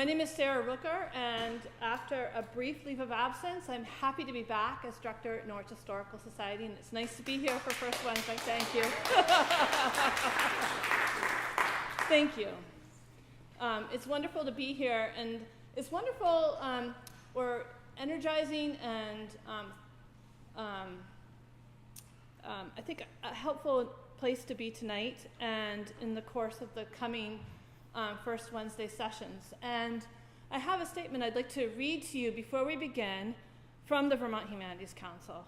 My name is Sarah Rooker, and after a brief leave of absence, I'm happy to be back as director at Norwich Historical Society, and it's nice to be here for First Wednesday. Thank you. Thank you. It's wonderful to be here, and it's wonderful or energizing and I think a helpful place to be tonight and in the course of the coming First Wednesday sessions. And I have a statement I'd like to read to you before we begin from the Vermont Humanities Council.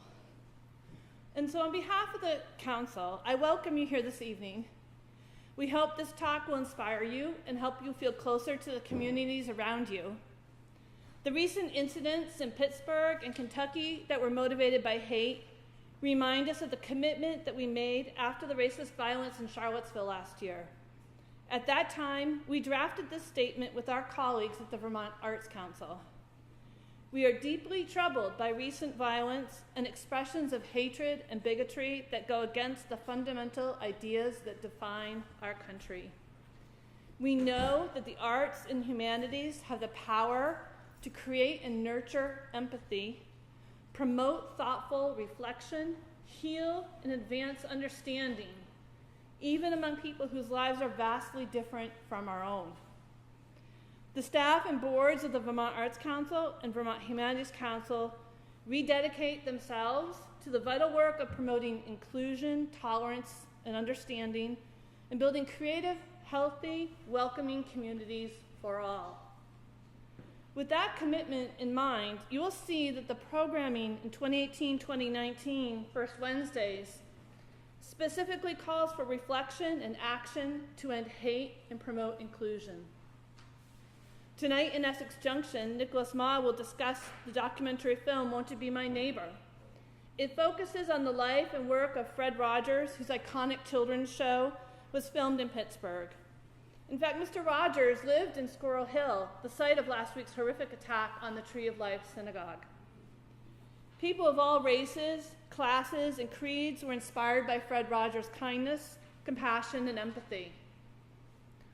And so on behalf of the Council, I welcome you here this evening. We hope this talk will inspire you and help you feel closer to the communities around you. The recent incidents in Pittsburgh and Kentucky that were motivated by hate remind us of the commitment that we made after the racist violence in Charlottesville last year. At that time, we drafted this statement with our colleagues at the Vermont Arts Council. We are deeply troubled by recent violence and expressions of hatred and bigotry that go against the fundamental ideas that define our country. We know that the arts and humanities have the power to create and nurture empathy, promote thoughtful reflection, heal and advance understanding, even among people whose lives are vastly different from our own. The staff and boards of the Vermont Arts Council and Vermont Humanities Council rededicate themselves to the vital work of promoting inclusion, tolerance, and understanding, and building creative, healthy, welcoming communities for all. With that commitment in mind, you will see that the programming in 2018-2019 First Wednesdays specifically calls for reflection and action to end hate and promote inclusion. Tonight in Essex Junction, Nicholas Ma will discuss the documentary film Won't You Be My Neighbor. It focuses on the life and work of Fred Rogers, whose iconic children's show was filmed in Pittsburgh. In fact, Mr. Rogers lived in Squirrel Hill, the site of last week's horrific attack on the Tree of Life synagogue. People of all races, classes, and creeds were inspired by Fred Rogers' kindness, compassion, and empathy.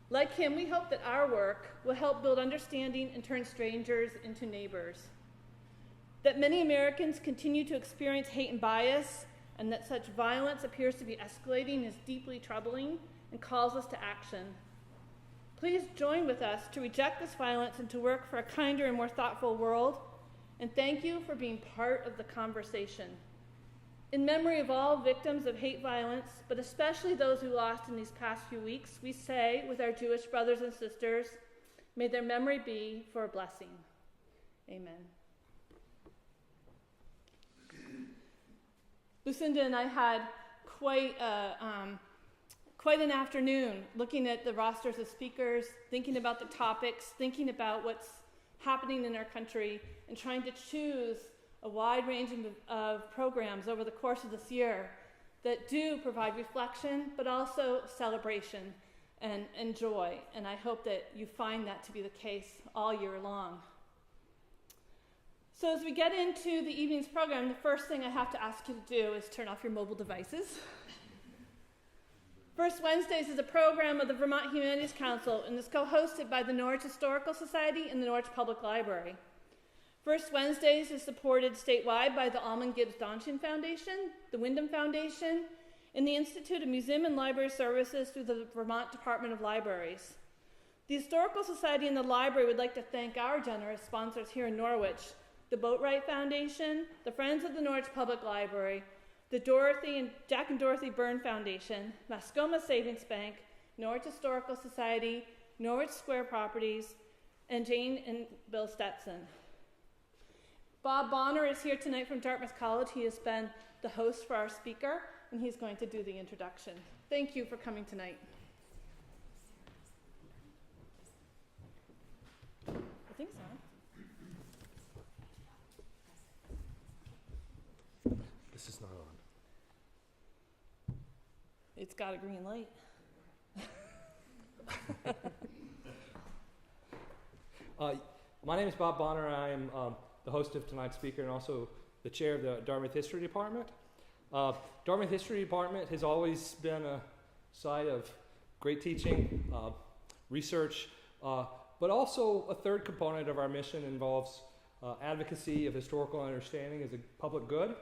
Like him, we hope that our work will help build understanding and turn strangers into neighbors. That many Americans continue to experience hate and bias, and that such violence appears to be escalating is deeply troubling and calls us to action. Please join with us to reject this violence and to work for a kinder and more thoughtful world. And thank you for being part of the conversation. In memory of all victims of hate violence, but especially those who lost in these past few weeks, we say with our Jewish brothers and sisters, may their memory be for a blessing. Amen. Lucinda and I had quite an afternoon looking at the rosters of speakers, thinking about the topics, thinking about what's happening in our country, and trying to choose a wide range of programs over the course of this year that do provide reflection, but also celebration and joy. And I hope that you find that to be the case all year long. So as we get into the evening's program, the first thing I have to ask you to do is turn off your mobile devices. First Wednesdays is a program of the Vermont Humanities Council and is co-hosted by the Norwich Historical Society and the Norwich Public Library. First Wednesdays is supported statewide by the Almond Gibbs Donchen Foundation, the Wyndham Foundation, and the Institute of Museum and Library Services through the Vermont Department of Libraries. The Historical Society and the Library would like to thank our generous sponsors here in Norwich, the Boatwright Foundation, the Friends of the Norwich Public Library, the Jack and Dorothy Byrne Foundation, Mascoma Savings Bank, Norwich Historical Society, Norwich Square Properties, and Jane and Bill Stetson. Bob Bonner is here tonight from Dartmouth College. He has been the host for our speaker, and he's going to do the introduction. Thank you for coming tonight. I think so. This is not on. It's got a green light. My name is Bob Bonner. I am the host of tonight's speaker and also the chair of the Dartmouth History Department. Dartmouth History Department has always been a site of great teaching, research, But also a third component of our mission involves advocacy of historical understanding as a public good.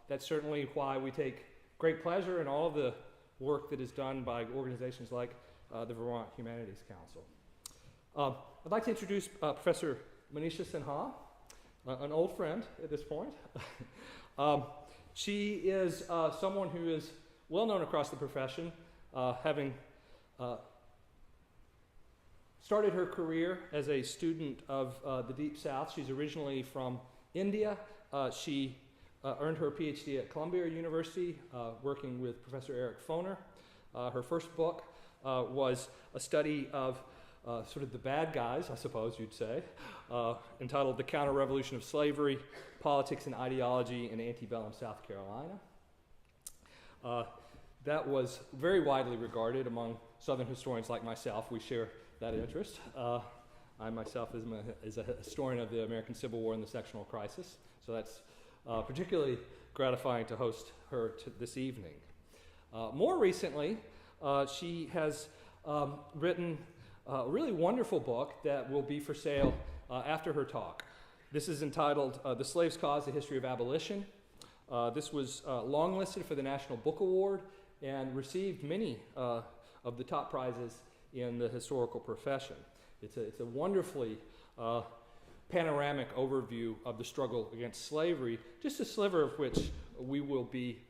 That's certainly why we take great pleasure in all of the work that is done by organizations like the Vermont Humanities Council. I'd like to introduce Professor Manisha Sinha, an old friend at this point. She is someone who is well known across the profession, having started her career as a student of the Deep South. She's originally from India. She earned her PhD at Columbia University, working with Professor Heyrick. Her first book was a study of sort of the bad guys, I suppose you'd say, entitled The Counter-Revolution of Slavery, Politics and Ideology in Antebellum South Carolina. That was very widely regarded among Southern historians like myself. We share that interest. I myself is a historian of the American Civil War and the sectional crisis, so that's particularly gratifying to host her this evening. More recently, she has written a really wonderful book that will be for sale after her talk. This is entitled The Slave's Cause, A History of Abolition. This was longlisted for the National Book Award and received many of the top prizes in the historical profession. It's a wonderfully panoramic overview of the struggle against slavery, just a sliver of which we will be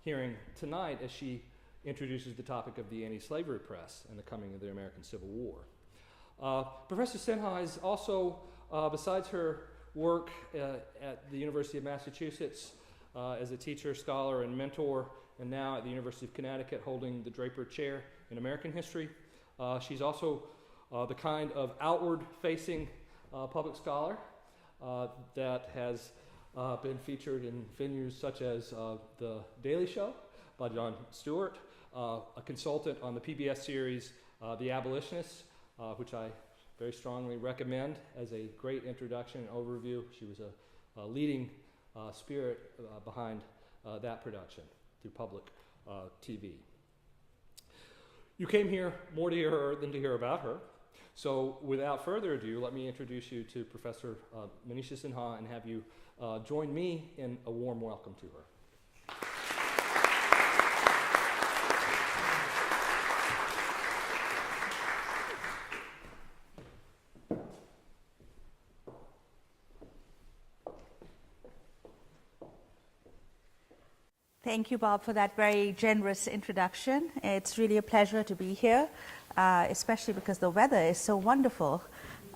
hearing tonight as she introduces the topic of the Antislavery Press and the coming of the American Civil War. Professor Sinha is also, besides her work at the University of Massachusetts as a teacher, scholar, and mentor, and now at the University of Connecticut holding the Draper Chair in American History. She's also the kind of outward-facing public scholar that has been featured in venues such as The Daily Show by Jon Stewart, a consultant on the PBS series The Abolitionists, which I very strongly recommend as a great introduction and overview. She was a leading spirit behind that production through public TV. You came here more to hear her than to hear about her. So without further ado, let me introduce you to Professor Manisha Sinha and have you join me in a warm welcome to her. Thank you, Bob, for that very generous introduction. It's really a pleasure to be here, especially because the weather is so wonderful.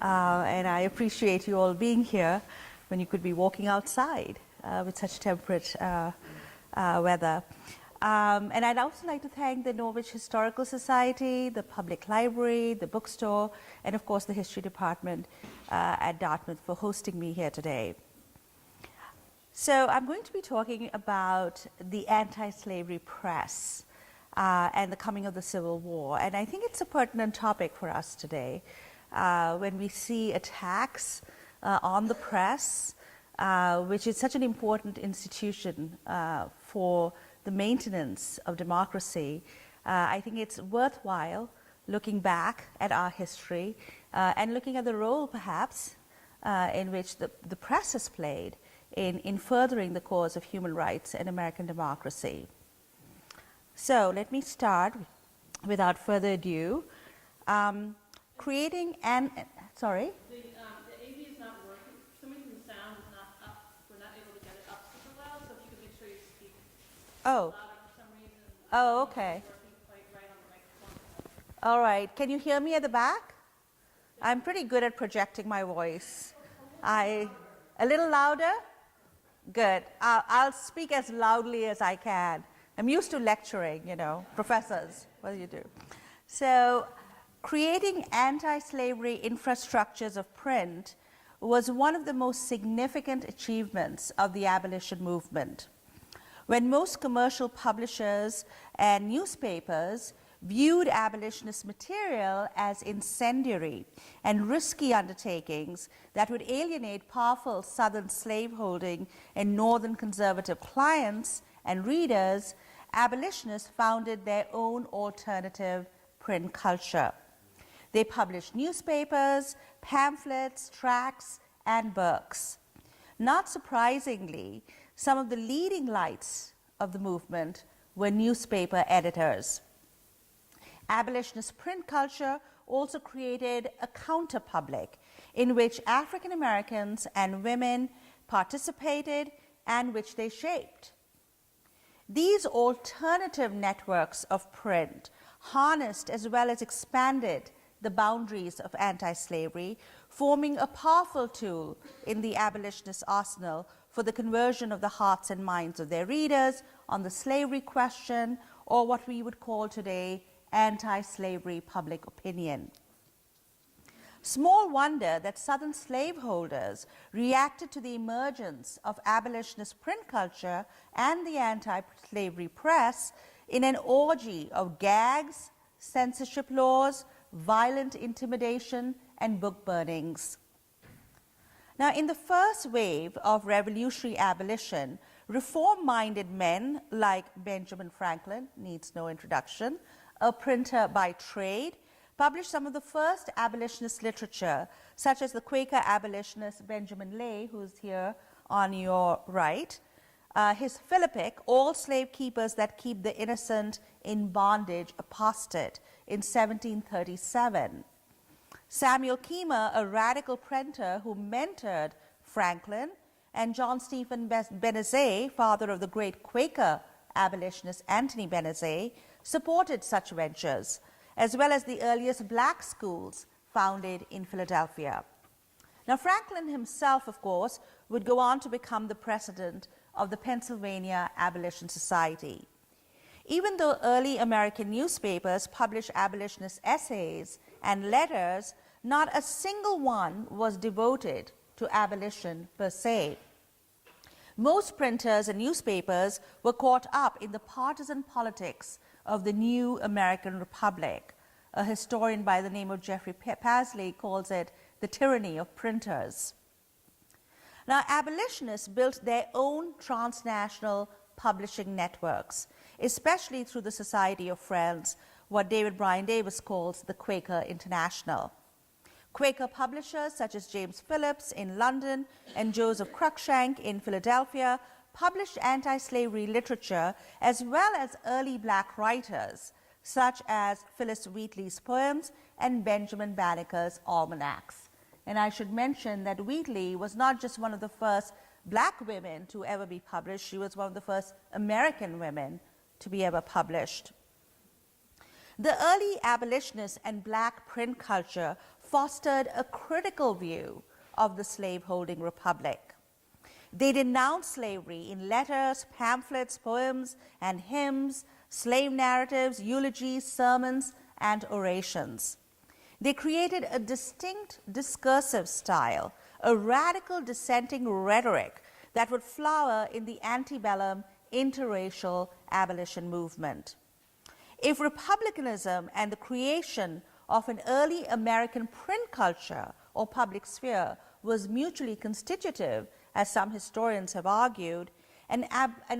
And I appreciate you all being here when you could be walking outside with such temperate weather. And I'd also like to thank the Norwich Historical Society, the Public Library, the bookstore, and of course the History Department at Dartmouth for hosting me here today. So I'm going to be talking about the Antislavery Press and the coming of the Civil War. And I think it's a pertinent topic for us today when we see attacks on the press, which is such an important institution for the maintenance of democracy. I think it's worthwhile looking back at our history and looking at the role, perhaps, in which the press has played in furthering the cause of human rights and American democracy. So let me start without further ado. Creating an, sorry? The AV is not working. For some reason the sound is not up. We're not able to get it up super loud, so if you could make sure you speak louder for some reason. Oh, okay. It's working quite right on the microphone. All right. Can you hear me at the back? I'm pretty good at projecting my voice. A little louder? Good. I'll speak as loudly as I can. I'm used to lecturing, you know, professors. What do you do? So, creating anti-slavery infrastructures of print was one of the most significant achievements of the abolition movement. When most commercial publishers and newspapers viewed abolitionist material as incendiary and risky undertakings that would alienate powerful Southern slaveholding and Northern conservative clients and readers, abolitionists founded their own alternative print culture. They published newspapers, pamphlets, tracts, and books. Not surprisingly, some of the leading lights of the movement were newspaper editors. Abolitionist print culture also created a counter-public in which African Americans and women participated and which they shaped. These alternative networks of print harnessed as well as expanded the boundaries of anti-slavery, forming a powerful tool in the abolitionist arsenal for the conversion of the hearts and minds of their readers on the slavery question, or what we would call today anti-slavery public opinion. Small wonder that Southern slaveholders reacted to the emergence of abolitionist print culture and the anti-slavery press in an orgy of gags, censorship laws, violent intimidation, and book burnings. Now, in the first wave of revolutionary abolition, reform-minded men like Benjamin Franklin, needs no introduction, a printer by trade, published some of the first abolitionist literature, such as the Quaker abolitionist Benjamin Lay, who's here on your right, his Philippic, All Slave Keepers That Keep the Innocent in Bondage Apostate, in 1737. Samuel Kemmer, a radical printer who mentored Franklin, and John Stephen Benezet, father of the great Quaker abolitionist Anthony Benezet, supported such ventures, as well as the earliest black schools founded in Philadelphia. Now, Franklin himself, of course, would go on to become the president of the Pennsylvania Abolition Society. Even though early American newspapers published abolitionist essays and letters, not a single one was devoted to abolition per se. Most printers and newspapers were caught up in the partisan politics of the new American Republic. A historian by the name of Jeffrey Pasley calls it the tyranny of printers. Now, abolitionists built their own transnational publishing networks, especially through the Society of Friends, what David Bryan Davis calls the Quaker International. Quaker publishers such as James Phillips in London and Joseph Cruikshank in Philadelphia published anti-slavery literature, as well as early black writers such as Phyllis Wheatley's poems and Benjamin Banneker's almanacs. And I should mention that Wheatley was not just one of the first black women to ever be published, she was one of the first American women to be ever published. The early abolitionist and black print culture fostered a critical view of the slaveholding republic. They denounced slavery in letters, pamphlets, poems, and hymns, slave narratives, eulogies, sermons, and orations. They created a distinct discursive style, a radical dissenting rhetoric that would flower in the antebellum interracial abolition movement. If republicanism and the creation of an early American print culture or public sphere was mutually constitutive, as some historians have argued, an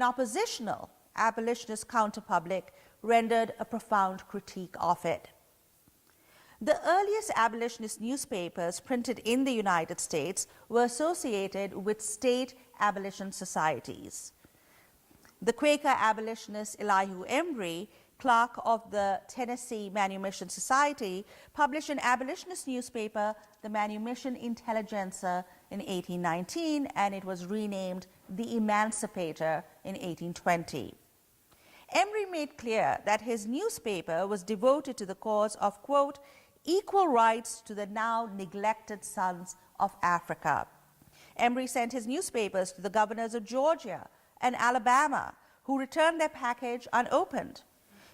oppositional abolitionist counterpublic rendered a profound critique of it. The earliest abolitionist newspapers printed in the United States were associated with state abolition societies. The Quaker abolitionist Elihu Embry, clerk of the Tennessee Manumission Society, published an abolitionist newspaper, the Manumission Intelligencer, in 1819, and it was renamed the Emancipator in 1820. Embry made clear that his newspaper was devoted to the cause of, quote, equal rights to the now neglected sons of Africa. Embry sent his newspapers to the governors of Georgia and Alabama, who returned their package unopened.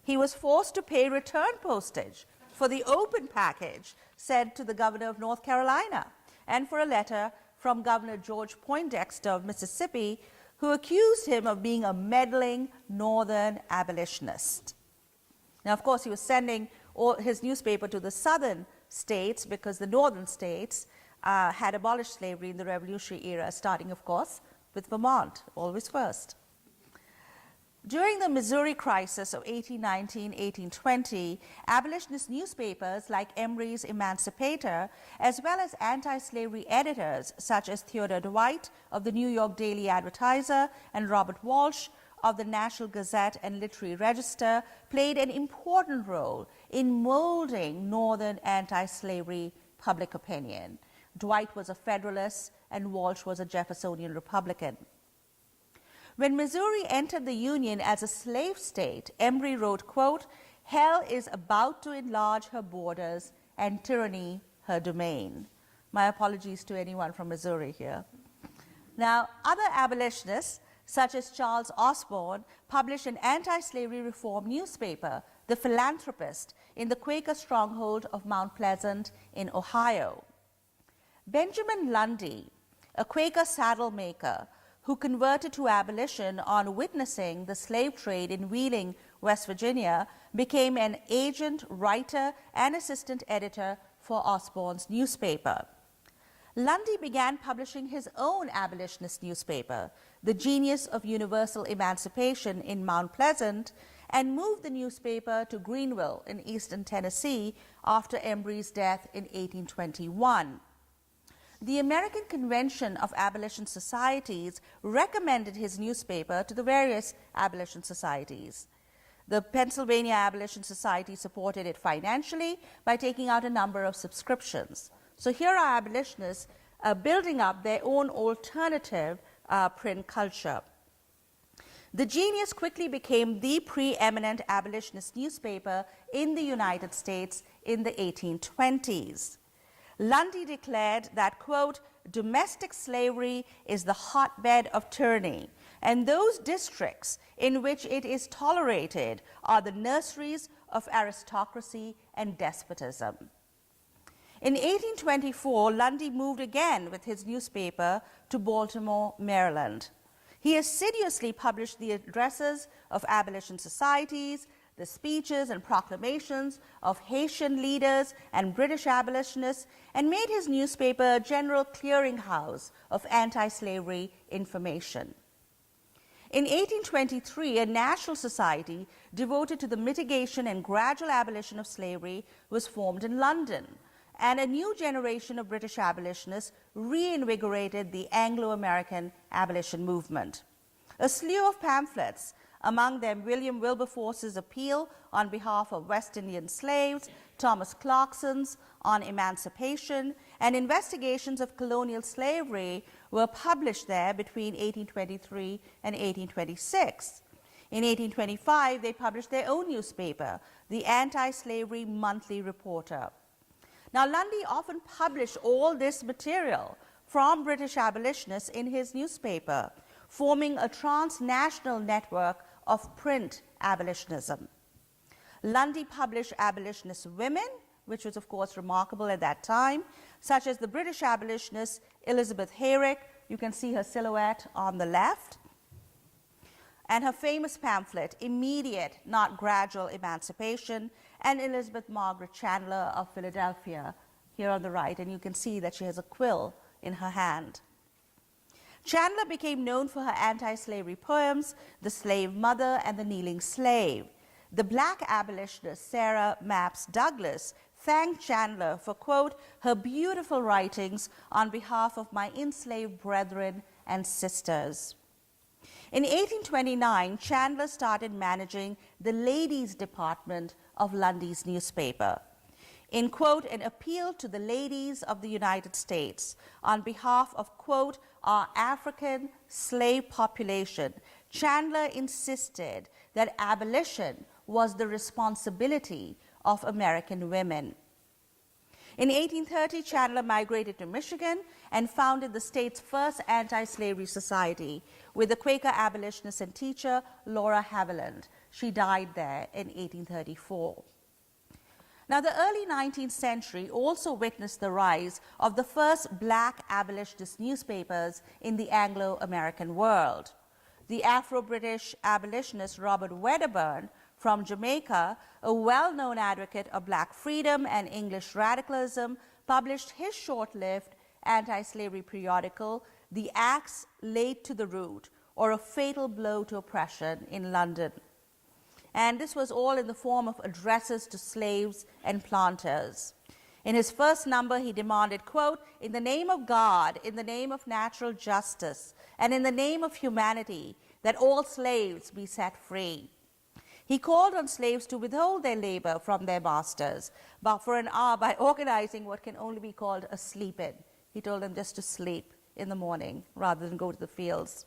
He was forced to pay return postage for the open package sent to the governor of North Carolina, and for a letter from Governor George Poindexter of Mississippi, who accused him of being a meddling northern abolitionist. Now, of course, he was sending his newspaper to the southern states because the northern states had abolished slavery in the Revolutionary era, starting, of course, with Vermont, always first. During the Missouri crisis of 1819-1820, abolitionist newspapers like Emory's Emancipator, as well as anti-slavery editors such as Theodore Dwight of the New York Daily Advertiser and Robert Walsh of the National Gazette and Literary Register, played an important role in molding Northern anti-slavery public opinion. Dwight was a Federalist and Walsh was a Jeffersonian Republican. When Missouri entered the Union as a slave state, Emory wrote, quote, "Hell is about to enlarge her borders and tyranny her domain." My apologies to anyone from Missouri here. Now, other abolitionists, such as Charles Osborne, published an anti-slavery reform newspaper, The Philanthropist, in the Quaker stronghold of Mount Pleasant in Ohio. Benjamin Lundy, a Quaker saddle maker, who converted to abolition on witnessing the slave trade in Wheeling, West Virginia, became an agent, writer, and assistant editor for Osborne's newspaper. Lundy began publishing his own abolitionist newspaper, The Genius of Universal Emancipation, in Mount Pleasant, and moved the newspaper to Greenville in eastern Tennessee after Emory's death in 1821. The American Convention of Abolition Societies recommended his newspaper to the various abolition societies. The Pennsylvania Abolition Society supported it financially by taking out a number of subscriptions. So here are abolitionists building up their own alternative print culture. The Genius quickly became the preeminent abolitionist newspaper in the United States in the 1820s. Lundy declared that, quote, "Domestic slavery is the hotbed of tyranny, and those districts in which it is tolerated are the nurseries of aristocracy and despotism." In 1824, Lundy moved again with his newspaper to Baltimore, Maryland. He assiduously published the addresses of abolition societies, the speeches and proclamations of Haitian leaders and British abolitionists, and made his newspaper a general clearinghouse of anti-slavery information. In 1823, a national society devoted to the mitigation and gradual abolition of slavery was formed in London, and a new generation of British abolitionists reinvigorated the Anglo-American abolition movement. A slew of pamphlets, among them William Wilberforce's appeal on behalf of West Indian slaves, Thomas Clarkson's on emancipation, and investigations of colonial slavery, were published there between 1823 and 1826. In 1825, they published their own newspaper, the Anti-Slavery Monthly Reporter. Now, Lundy often published all this material from British abolitionists in his newspaper, forming a transnational network of print abolitionism. Lundy published abolitionist women, which was of course remarkable at that time, such as the British abolitionist Elizabeth Heyrick. You can see her silhouette on the left, and her famous pamphlet, Immediate, Not Gradual Emancipation, and Elizabeth Margaret Chandler of Philadelphia, here on the right, and you can see that she has a quill in her hand. Chandler became known for her anti-slavery poems, The Slave Mother and the Kneeling Slave. The black abolitionist Sarah Mapps Douglas thanked Chandler for, quote, "her beautiful writings on behalf of my enslaved brethren and sisters." In 1829, Chandler started managing the ladies' department of Lundy's newspaper. In, quote, "an appeal to the ladies of the United States on behalf of, quote, our African slave population, Chandler insisted that abolition was the responsibility of American women." In 1830, Chandler migrated to Michigan and founded the state's first anti-slavery society with the Quaker abolitionist and teacher Laura Haviland. She died there in 1834. Now, the early 19th century also witnessed the rise of the first black abolitionist newspapers in the Anglo-American world. The Afro-British abolitionist Robert Wedderburn from Jamaica, a well-known advocate of black freedom and English radicalism, published his short-lived anti-slavery periodical, The Axe Laid to the Root, or a fatal blow to oppression in London. And this was all in the form of addresses to slaves and planters. In his first number, he demanded, quote, "In the name of God, in the name of natural justice, and in the name of humanity, that all slaves be set free." He called on slaves to withhold their labor from their masters, but for an hour by organizing what can only be called a sleep-in. He told them just to sleep in the morning rather than go to the fields.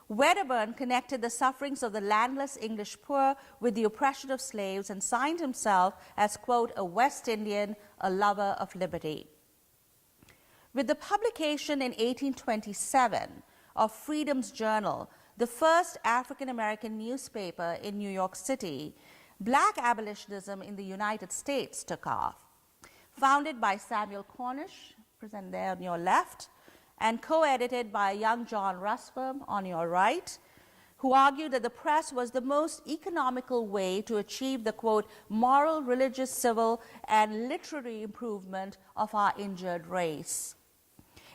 Wedderburn connected the sufferings of the landless English poor with the oppression of slaves and signed himself as, quote, "a West Indian, a lover of liberty." With the publication in 1827 of Freedom's Journal, the first African-American newspaper in New York City, black abolitionism in the United States took off. Founded by Samuel Cornish, present there on your left, and co-edited by young John Ruscombe on your right, who argued that the press was the most economical way to achieve the, quote, "moral, religious, civil, and literary improvement of our injured race."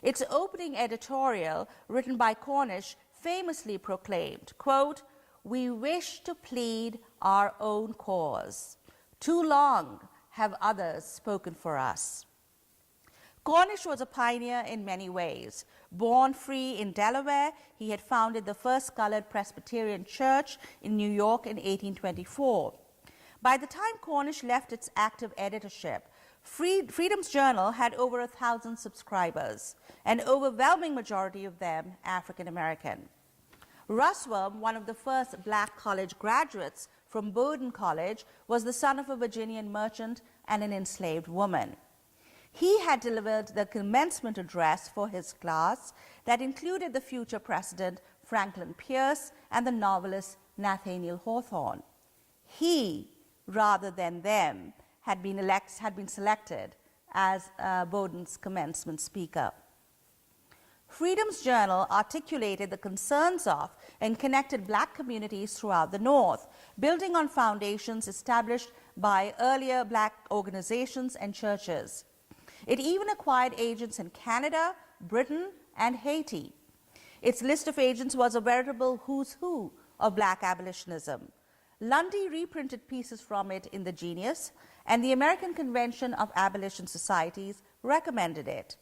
Its opening editorial, written by Cornish, famously proclaimed, quote, "We wish to plead our own cause. Too long have others spoken for us." Cornish was a pioneer in many ways. Born free in Delaware, he had founded the first colored Presbyterian church in New York in 1824. By the time Cornish left its active editorship, Freedom's Journal had over 1,000 subscribers, an overwhelming majority of them African American. Ruscombe, one of the first black college graduates from Bowdoin College, was the son of a Virginian merchant and an enslaved woman. He had delivered the commencement address for his class that included the future president Franklin Pierce and the novelist Nathaniel Hawthorne. He, rather than them, had been selected as Bowdoin's commencement speaker. Freedom's Journal articulated the concerns of and connected black communities throughout the North, building on foundations established by earlier black organizations and churches. It even acquired agents in Canada, Britain, and Haiti. Its list of agents was a veritable who's who of black abolitionism. Lundy reprinted pieces from it in The Genius, and the American Convention of Abolition Societies recommended it.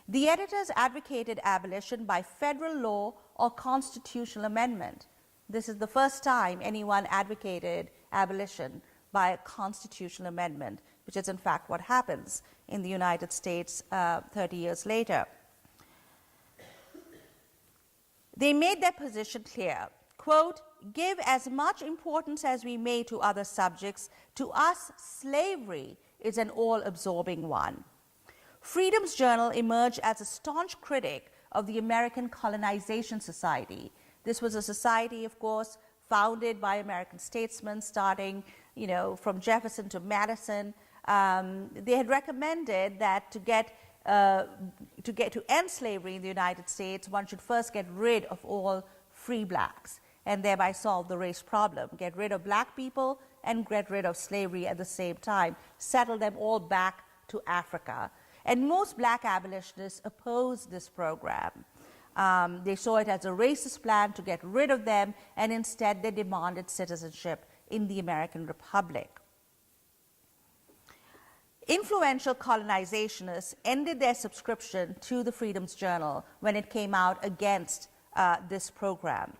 The editors advocated abolition by federal law or constitutional amendment. This is the first time anyone advocated abolition by a constitutional amendment, which is in fact what happens in the United States 30 years later. They made their position clear, quote, "Give as much importance as we may to other subjects, to us slavery is an all-absorbing one." Freedom's Journal emerged as a staunch critic of the American Colonization Society. This was a society, of course, founded by American statesmen starting, from Jefferson to Madison. They had recommended that to end slavery in the United States, one should first get rid of all free blacks and thereby solve the race problem. Get rid of black people and get rid of slavery at the same time. Settle them all back to Africa. And most black abolitionists opposed this program. They saw it as a racist plan to get rid of them, and instead they demanded citizenship in the American Republic. Influential colonizationists ended their subscription to the Freedom's Journal when it came out against this program.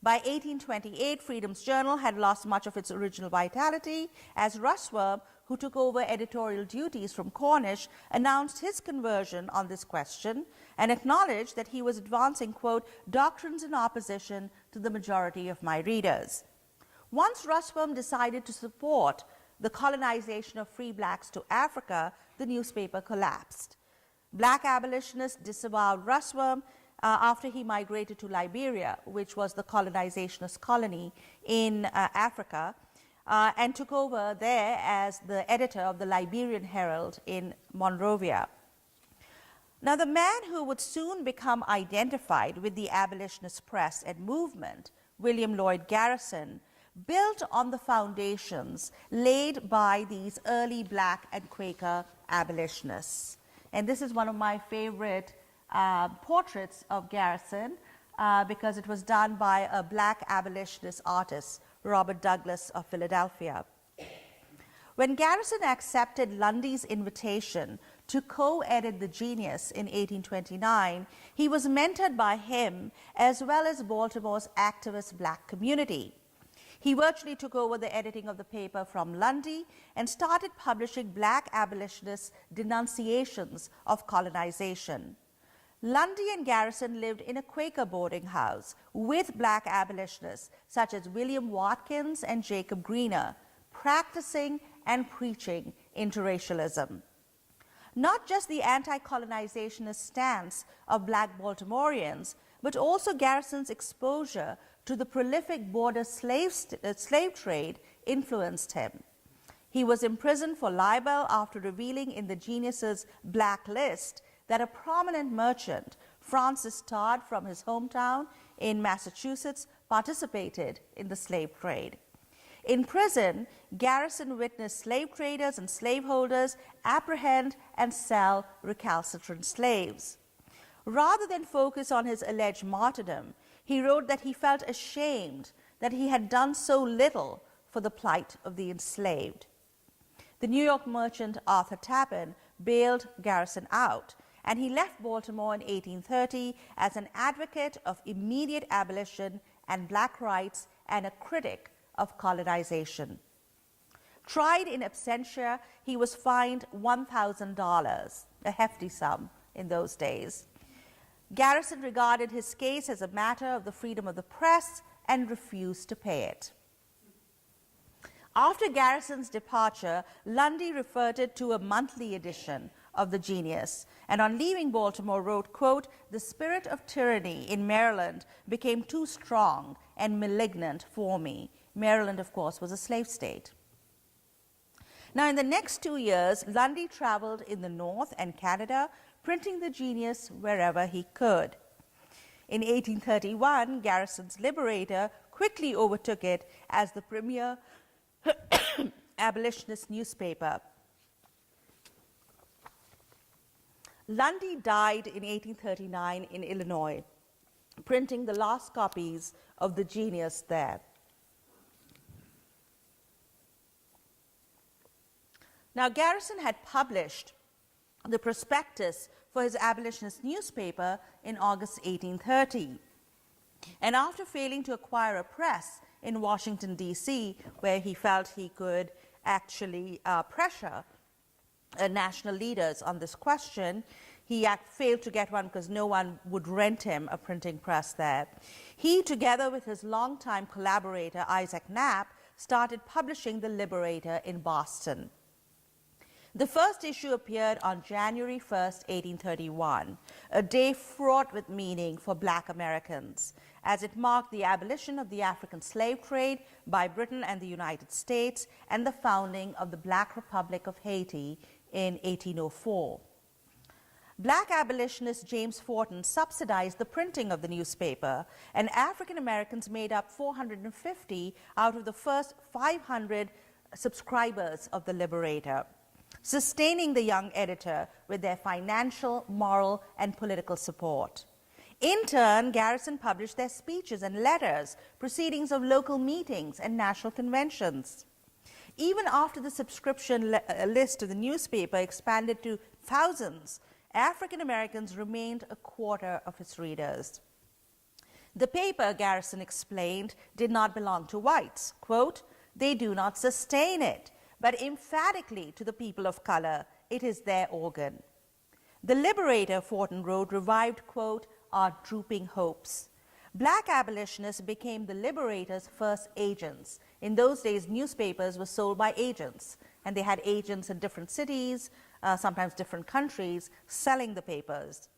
By 1828, Freedom's Journal had lost much of its original vitality as Ruscombe, who took over editorial duties from Cornish, announced his conversion on this question and acknowledged that he was advancing, quote, "doctrines in opposition to the majority of my readers." Once Ruscombe decided to support the colonization of free blacks to Africa, the newspaper collapsed. Black abolitionists disavowed Ruscombe after he migrated to Liberia, which was the colonizationist colony in Africa, and took over there as the editor of the Liberian Herald in Monrovia. Now, the man who would soon become identified with the abolitionist press and movement, William Lloyd Garrison, built on the foundations laid by these early black and Quaker abolitionists. And this is one of my favorite portraits of Garrison. because it was done by a black abolitionist artist, Robert Douglas of Philadelphia. When Garrison accepted Lundy's invitation to co-edit The Genius in 1829, he was mentored by him as well as Baltimore's activist black community. He virtually took over the editing of the paper from Lundy and started publishing black abolitionist denunciations of colonization. Lundy and Garrison lived in a Quaker boarding house with black abolitionists such as William Watkins and Jacob Greener, practicing and preaching interracialism. Not just the anti-colonizationist stance of black Baltimoreans, but also Garrison's exposure to the prolific border slave trade influenced him. He was imprisoned for libel after revealing in the Genius's blacklist that a prominent merchant, Francis Todd from his hometown in Massachusetts, participated in the slave trade. In prison, Garrison witnessed slave traders and slaveholders apprehend and sell recalcitrant slaves. Rather than focus on his alleged martyrdom, he wrote that he felt ashamed that he had done so little for the plight of the enslaved. The New York merchant Arthur Tappan bailed Garrison out, and he left Baltimore in 1830 as an advocate of immediate abolition and black rights and a critic of colonization. Tried in absentia, he was fined $1,000, a hefty sum in those days. Garrison regarded his case as a matter of the freedom of the press and refused to pay it. After Garrison's departure, Lundy reverted to a monthly edition of The Genius, and on leaving Baltimore wrote, quote, "The spirit of tyranny in Maryland became too strong and malignant for me." Maryland, of course, was a slave state. Now, in the next 2 years, Lundy traveled in the North and Canada, printing The Genius wherever he could. In 1831, Garrison's Liberator quickly overtook it as the premier abolitionist newspaper. Lundy died in 1839 in Illinois, printing the last copies of The Genius there. Now, Garrison had published the prospectus for his abolitionist newspaper in August 1830. And after failing to acquire a press in Washington, D.C., where he felt he could actually pressure national leaders on this question, he failed to get one because no one would rent him a printing press there. He, together with his longtime collaborator Isaac Knapp, started publishing the Liberator in Boston. The first issue appeared on January 1st, 1831, a day fraught with meaning for black Americans, as it marked the abolition of the African slave trade by Britain and the United States and the founding of the Black Republic of Haiti in 1804. Black abolitionist James Forten subsidized the printing of the newspaper, and African Americans made up 450 out of the first 500 subscribers of the Liberator, sustaining the young editor with their financial, moral, and political support. In turn, Garrison published their speeches and letters, proceedings of local meetings and national conventions. Even after the subscription list of the newspaper expanded to thousands, African Americans remained a quarter of its readers. The paper, Garrison explained, did not belong to whites. Quote, "They do not sustain it, but emphatically to the people of color, it is their organ." The Liberator, Forten wrote, revived, quote, "our drooping hopes." Black abolitionists became the Liberator's first agents. In those days, newspapers were sold by agents, and they had agents in different cities, sometimes different countries, selling the papers.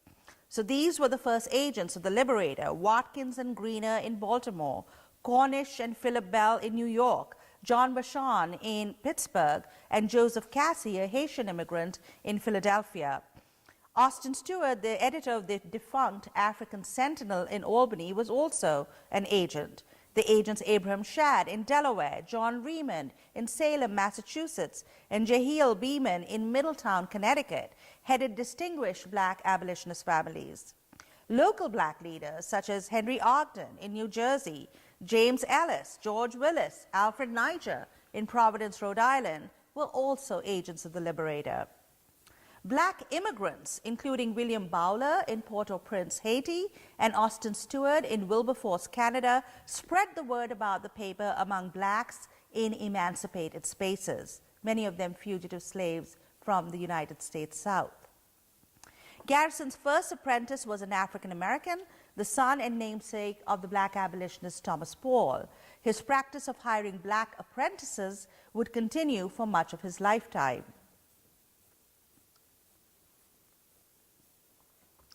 So these were the first agents of the Liberator: Watkins and Greener in Baltimore, Cornish and Philip Bell in New York, John Bashan in Pittsburgh, and Joseph Cassie, a Haitian immigrant, in Philadelphia. Austin Stewart, the editor of the defunct African Sentinel in Albany, was also an agent. The agents Abraham Shadd in Delaware, John Remond in Salem, Massachusetts, and Jehiel Beeman in Middletown, Connecticut, headed distinguished black abolitionist families. Local black leaders such as Henry Ogden in New Jersey, James Ellis, George Willis, Alfred Niger in Providence, Rhode Island, were also agents of the Liberator. Black immigrants, including William Bowler in Port-au-Prince, Haiti, and Austin Stewart in Wilberforce, Canada, spread the word about the paper among blacks in emancipated spaces, many of them fugitive slaves from the United States South. Garrison's first apprentice was an African American, the son and namesake of the black abolitionist Thomas Paul. His practice of hiring black apprentices would continue for much of his lifetime.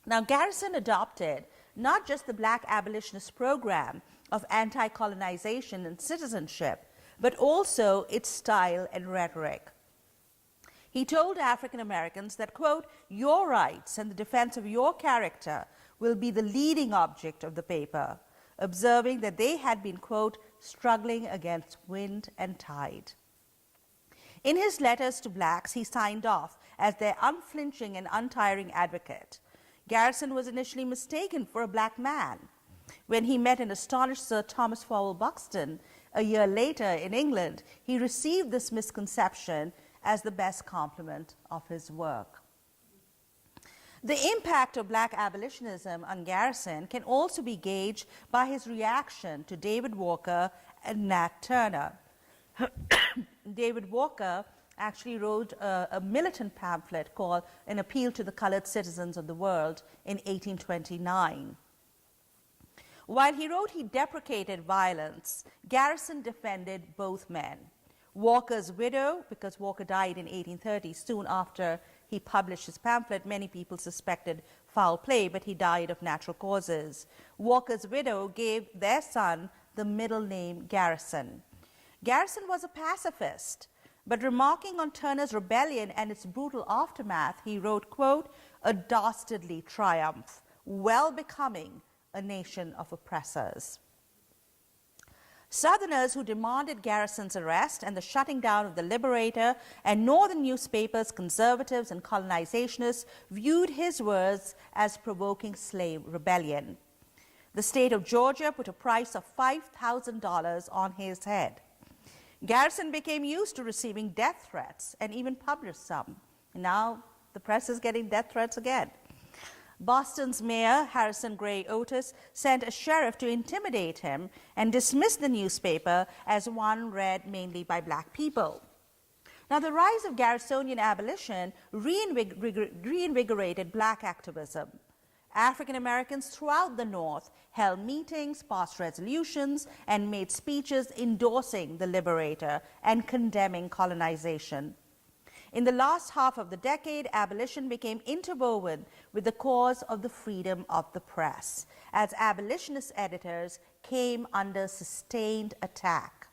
Now, Garrison adopted not just the black abolitionist program of anti-colonization and citizenship, but also its style and rhetoric. He told African Americans that, quote, your rights and the defense of your character will be the leading object of the paper, observing that they had been, quote, struggling against wind and tide. In his letters to blacks, he signed off as their unflinching and untiring advocate. Garrison was initially mistaken for a black man. When he met and astonished Sir Thomas Fowell Buxton a year later in England, he received this misconception as the best compliment of his work. The impact of black abolitionism on Garrison can also be gauged by his reaction to David Walker and Nat Turner. David Walker actually wrote a militant pamphlet called An Appeal to the Colored Citizens of the World in 1829. While he wrote he deprecated violence, Garrison defended both men. Walker's widow, because Walker died in 1830, soon after he published his pamphlet, many people suspected foul play, but he died of natural causes. Walker's widow gave their son the middle name Garrison. Garrison was a pacifist, but remarking on Turner's rebellion and its brutal aftermath, he wrote, quote, a dastardly triumph, well becoming a nation of oppressors. Southerners who demanded Garrison's arrest and the shutting down of the Liberator and Northern newspapers, conservatives and colonizationists viewed his words as provoking slave rebellion. The state of Georgia put a price of $5,000 on his head. Garrison became used to receiving death threats and even published some. Now the press is getting death threats again. Boston's mayor, Harrison Gray Otis, sent a sheriff to intimidate him and dismissed the newspaper as one read mainly by black people. Now, the rise of Garrisonian abolition reinvigorated black activism. African Americans throughout the North held meetings, passed resolutions, and made speeches endorsing the Liberator and condemning colonization. In the last half of the decade, abolition became interwoven with the cause of the freedom of the press, as abolitionist editors came under sustained attack.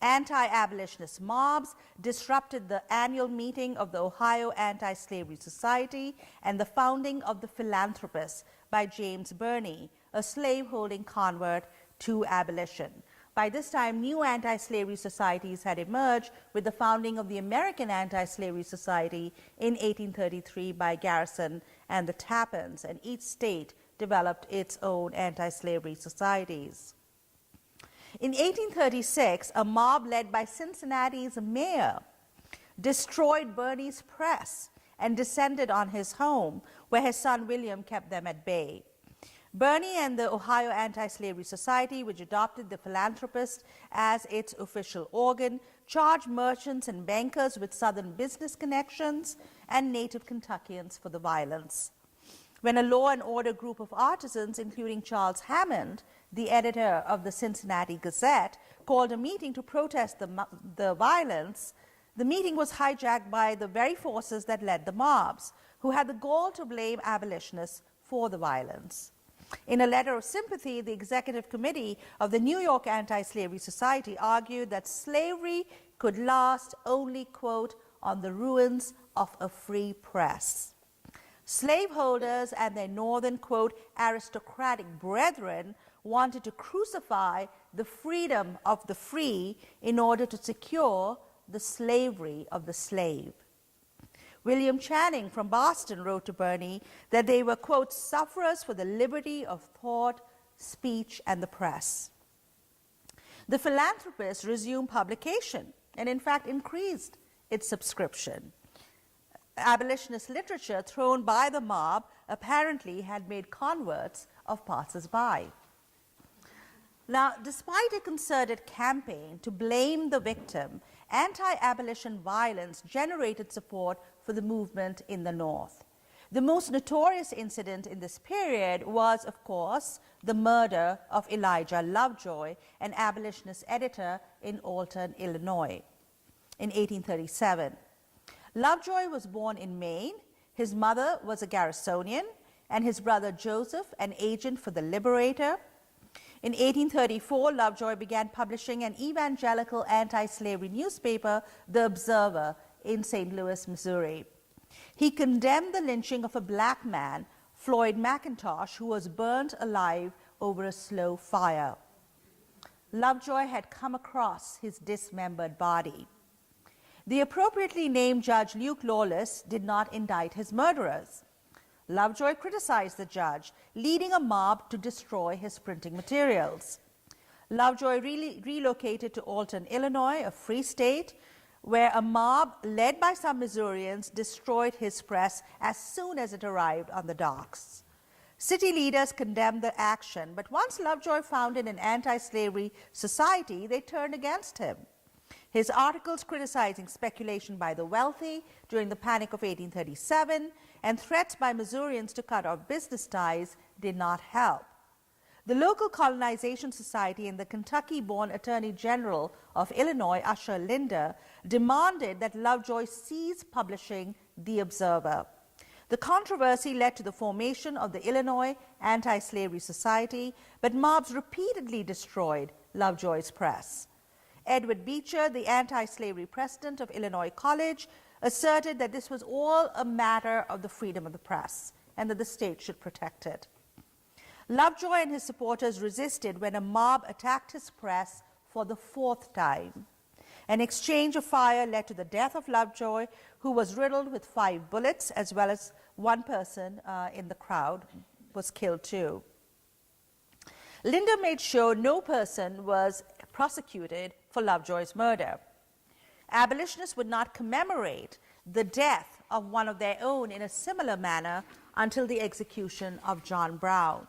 Anti-abolitionist mobs disrupted the annual meeting of the Ohio Anti-Slavery Society and the founding of the Philanthropist by James Birney, a slave-holding convert to abolition. By this time, new anti-slavery societies had emerged with the founding of the American Anti-Slavery Society in 1833 by Garrison and the Tappans, and each state developed its own anti-slavery societies. In 1836, a mob led by Cincinnati's mayor destroyed Birney's press and descended on his home, where his son William kept them at bay. Birney and the Ohio Anti-Slavery Society, which adopted the Philanthropist as its official organ, charged merchants and bankers with Southern business connections and native Kentuckians for the violence. When a law and order group of artisans, including Charles Hammond, the editor of the Cincinnati Gazette, called a meeting to protest the violence, the meeting was hijacked by the very forces that led the mobs, who had the gall to blame abolitionists for the violence. In a letter of sympathy, the executive committee of the New York Anti-Slavery Society argued that slavery could last only, quote, on the ruins of a free press. Slaveholders and their northern, quote, aristocratic brethren wanted to crucify the freedom of the free in order to secure the slavery of the slave. William Channing from Boston wrote to Birney that they were, quote, sufferers for the liberty of thought, speech, and the press. The Philanthropist resumed publication and, in fact, increased its subscription. Abolitionist literature thrown by the mob apparently had made converts of passers-by. Now, despite a concerted campaign to blame the victim, anti-abolition violence generated support for the movement in the North. The most notorious incident in this period was, of course, the murder of Elijah Lovejoy, an abolitionist editor in Alton, Illinois, in 1837. Lovejoy was born in Maine. His mother was a Garrisonian, and his brother Joseph, an agent for the Liberator. In 1834, Lovejoy began publishing an evangelical anti-slavery newspaper, The Observer, in St. Louis, Missouri. He condemned the lynching of a black man, Floyd McIntosh, who was burned alive over a slow fire. Lovejoy had come across his dismembered body. The appropriately named Judge Luke Lawless did not indict his murderers. Lovejoy criticized the judge, leading a mob to destroy his printing materials. Lovejoy relocated to Alton, Illinois, a free state, where a mob led by some Missourians destroyed his press as soon as it arrived on the docks. City leaders condemned the action, but once Lovejoy founded an anti-slavery society, they turned against him. His articles criticizing speculation by the wealthy during the Panic of 1837 and threats by Missourians to cut off business ties did not help. The local colonization society and the Kentucky-born Attorney General of Illinois, Usher Linder, demanded that Lovejoy cease publishing The Observer. The controversy led to the formation of the Illinois Anti-Slavery Society, but mobs repeatedly destroyed Lovejoy's press. Edward Beecher, the anti-slavery president of Illinois College, asserted that this was all a matter of the freedom of the press and that the state should protect it. Lovejoy and his supporters resisted when a mob attacked his press for the fourth time. An exchange of fire led to the death of Lovejoy, who was riddled with 5 bullets, as well as one person in the crowd was killed too. Linder made sure no person was prosecuted for Lovejoy's murder. Abolitionists would not commemorate the death of one of their own in a similar manner until the execution of John Brown.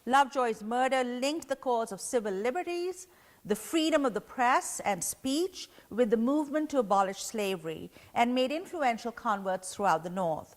Lovejoy's murder linked the cause of civil liberties, the freedom of the press and speech, with the movement to abolish slavery, and made influential converts throughout the North.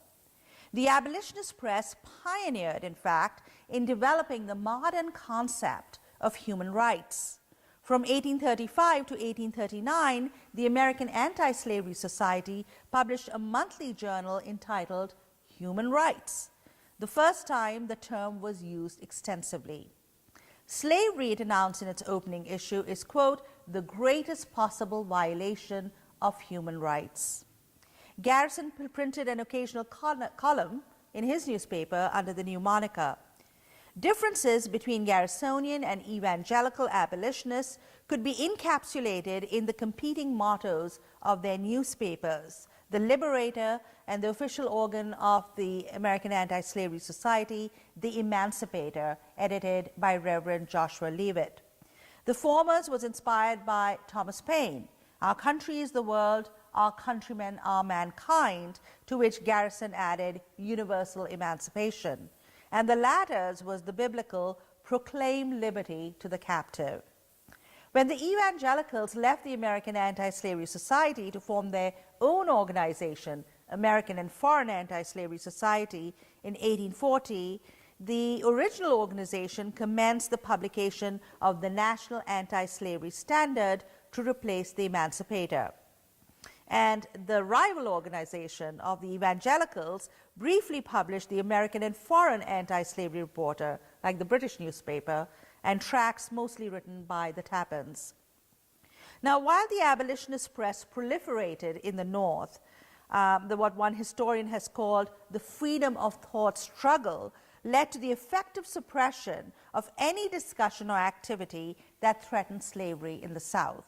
The abolitionist press pioneered, in fact, in developing the modern concept of human rights. From 1835 to 1839, the American Anti-Slavery Society published a monthly journal entitled Human Rights, the first time the term was used extensively. Slavery, it announced in its opening issue, is, quote, the greatest possible violation of human rights. Garrison printed an occasional column in his newspaper under the new moniker. Differences between Garrisonian and evangelical abolitionists could be encapsulated in the competing mottos of their newspapers, the Liberator, and the official organ of the American Anti-Slavery Society, the Emancipator, edited by Reverend Joshua Leavitt. The former was inspired by Thomas Paine, Our country is the world, our countrymen are mankind, to which Garrison added universal emancipation. And the latter's was the biblical proclaim liberty to the captive. When the evangelicals left the American Anti-Slavery Society to form their own organization, American and Foreign Anti-Slavery Society, in 1840, the original organization commenced the publication of the National Anti-Slavery Standard to replace the Emancipator. And the rival organization of the evangelicals briefly published the American and Foreign Anti-Slavery Reporter, like the British newspaper, and tracts mostly written by the Tappans. Now, while the abolitionist press proliferated in the North, what one historian has called the freedom of thought struggle led to the effective suppression of any discussion or activity that threatened slavery in the South.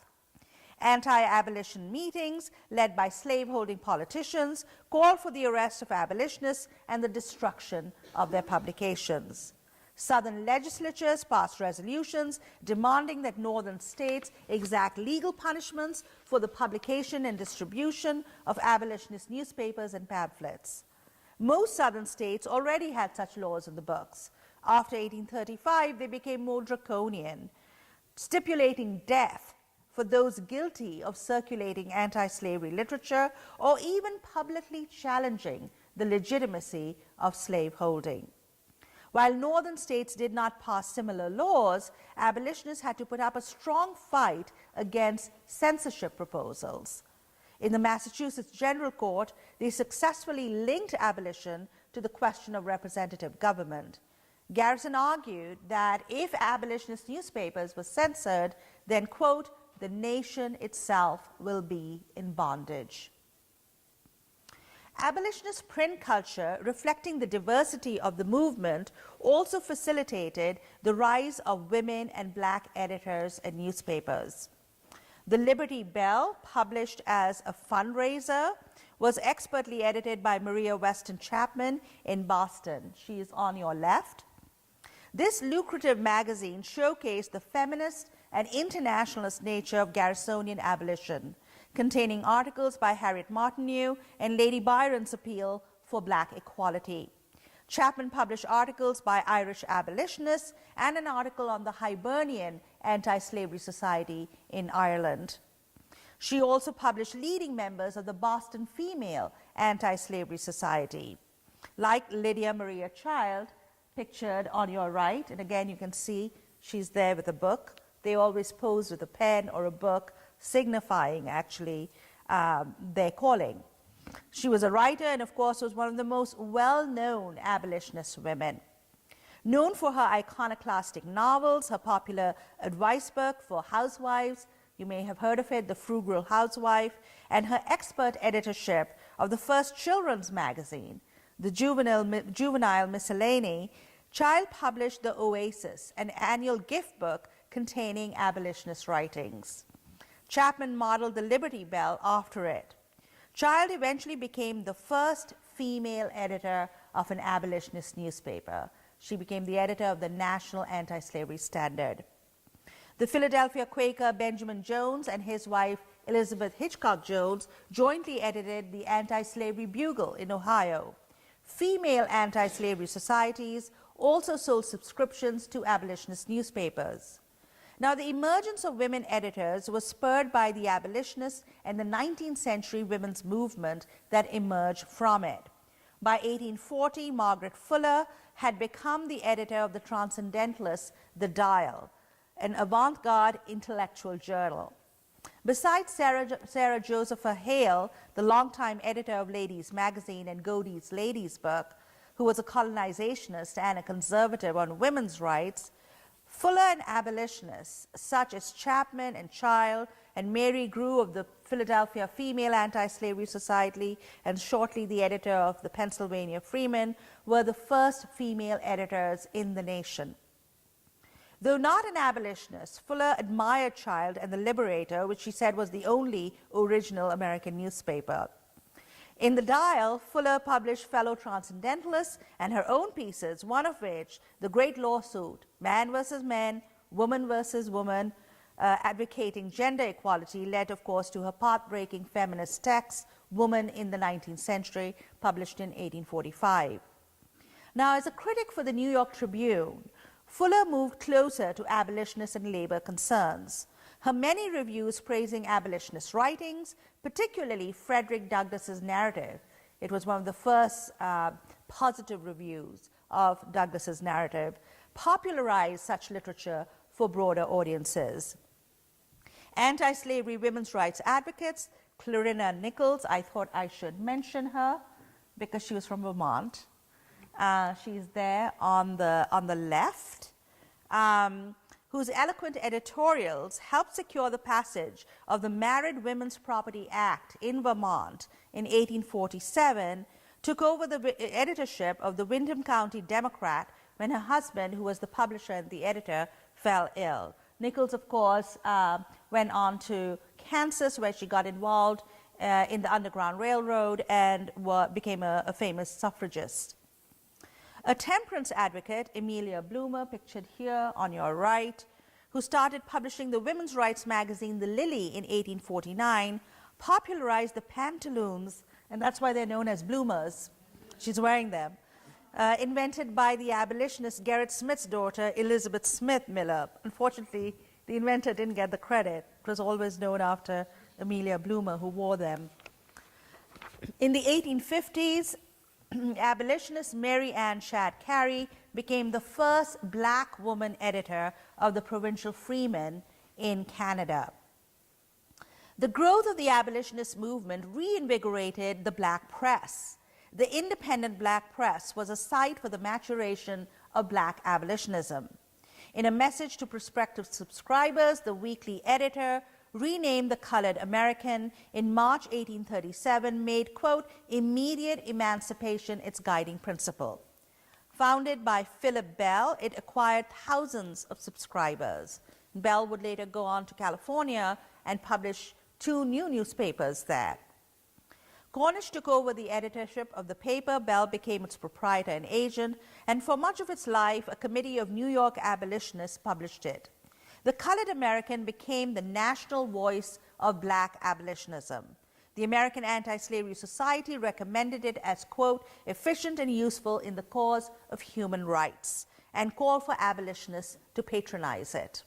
Anti-abolition meetings led by slaveholding politicians called for the arrest of abolitionists and the destruction of their publications. Southern legislatures passed resolutions demanding that northern states exact legal punishments for the publication and distribution of abolitionist newspapers and pamphlets. Most southern states already had such laws in the books. After 1835, they became more draconian, stipulating death for those guilty of circulating anti-slavery literature or even publicly challenging the legitimacy of slaveholding. While northern states did not pass similar laws, abolitionists had to put up a strong fight against censorship proposals. In the Massachusetts General Court, they successfully linked abolition to the question of representative government. Garrison argued that if abolitionist newspapers were censored, then, quote, the nation itself will be in bondage. Abolitionist print culture, reflecting the diversity of the movement, also facilitated the rise of women and black editors and newspapers. The Liberty Bell, published as a fundraiser, was expertly edited by Maria Weston Chapman in Boston. She is on your left. This lucrative magazine showcased the feminist and internationalist nature of Garrisonian abolition, containing articles by Harriet Martineau and Lady Byron's appeal for black equality. Chapman published articles by Irish abolitionists and an article on the Hibernian Anti-Slavery Society in Ireland. She also published leading members of the Boston Female Anti-Slavery Society, like Lydia Maria Child, pictured on your right, and again you can see she's there with a book. They always pose with a pen or a book, signifying actually their calling. She was a writer and of course was one of the most well-known abolitionist women. Known for her iconoclastic novels, her popular advice book for housewives, you may have heard of it, The Frugal Housewife, and her expert editorship of the first children's magazine, the Juvenile Miscellany, Child published The Oasis, an annual gift book containing abolitionist writings. Chapman modeled the Liberty Bell after it. Child eventually became the first female editor of an abolitionist newspaper. She became the editor of the National Anti-Slavery Standard. The Philadelphia Quaker Benjamin Jones and his wife Elizabeth Hitchcock Jones jointly edited the Anti-Slavery Bugle in Ohio. Female anti-slavery societies also sold subscriptions to abolitionist newspapers. Now, the emergence of women editors was spurred by the abolitionists and the 19th century women's movement that emerged from it. By 1840, Margaret Fuller had become the editor of the Transcendentalist The Dial, an avant-garde intellectual journal. Besides Sarah Josepha Hale, the longtime editor of Ladies Magazine and Godey's Ladies Book, who was a colonizationist and a conservative on women's rights, Fuller and abolitionists such as Chapman and Child and Mary Grew of the Philadelphia Female Anti-Slavery Society and shortly the editor of the Pennsylvania Freeman were the first female editors in the nation. Though not an abolitionist, Fuller admired Child and the Liberator, which she said was the only original American newspaper. In The Dial, Fuller published fellow Transcendentalists and her own pieces, one of which, The Great Lawsuit, Man versus Men, Woman versus Woman, advocating gender equality, led, of course, to her path-breaking feminist text, Woman in the 19th Century, published in 1845. Now, as a critic for the New York Tribune, Fuller moved closer to abolitionist and labor concerns. Her many reviews praising abolitionist writings, particularly Frederick Douglass's narrative. It was one of the first positive reviews of Douglass's narrative, popularized such literature for broader audiences. Anti-slavery women's rights advocates, Clarina Nichols, I thought I should mention her because she was from Vermont. She's there on the left, whose eloquent editorials helped secure the passage of the Married Women's Property Act in Vermont in 1847, took over the editorship of the Windham County Democrat when her husband, who was the publisher and the editor, fell ill. Nichols, of course, went on to Kansas, where she got involved in the Underground Railroad and became a famous suffragist. A temperance advocate, Amelia Bloomer, pictured here on your right, who started publishing the women's rights magazine The Lily in 1849, popularized the pantaloons, and that's why they're known as bloomers. She's wearing them. Invented by the abolitionist Gerrit Smith's daughter, Elizabeth Smith Miller. Unfortunately, the inventor didn't get the credit. It was always known after Amelia Bloomer, who wore them. In the 1850s, abolitionist Mary Ann Shadd Cary became the first black woman editor of the Provincial Freeman in Canada. The growth of the abolitionist movement reinvigorated the black press. The independent black press was a site for the maturation of black abolitionism. In a message to prospective subscribers, the Wheatley editor, renamed the Colored American in March 1837, made, quote, immediate emancipation its guiding principle. Founded by Philip Bell, it acquired thousands of subscribers. Bell would later go on to California and publish 2 new newspapers there. Cornish took over the editorship of the paper. Bell became its proprietor and agent, and for much of its life, a committee of New York abolitionists published it. The Colored American became the national voice of black abolitionism. The American Anti-Slavery Society recommended it as, quote, efficient and useful in the cause of human rights, and called for abolitionists to patronize it.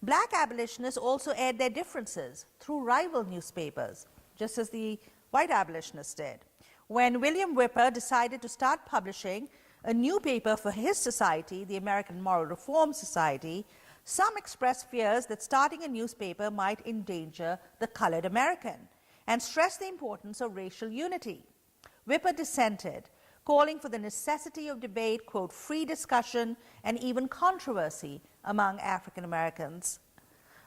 Black abolitionists also aired their differences through rival newspapers, just as the white abolitionists did. When William Whipper decided to start publishing a new paper for his society, the American Moral Reform Society, some expressed fears that starting a newspaper might endanger the Colored American and stressed the importance of racial unity. Whipper dissented, calling for the necessity of debate, quote, free discussion and even controversy among African Americans.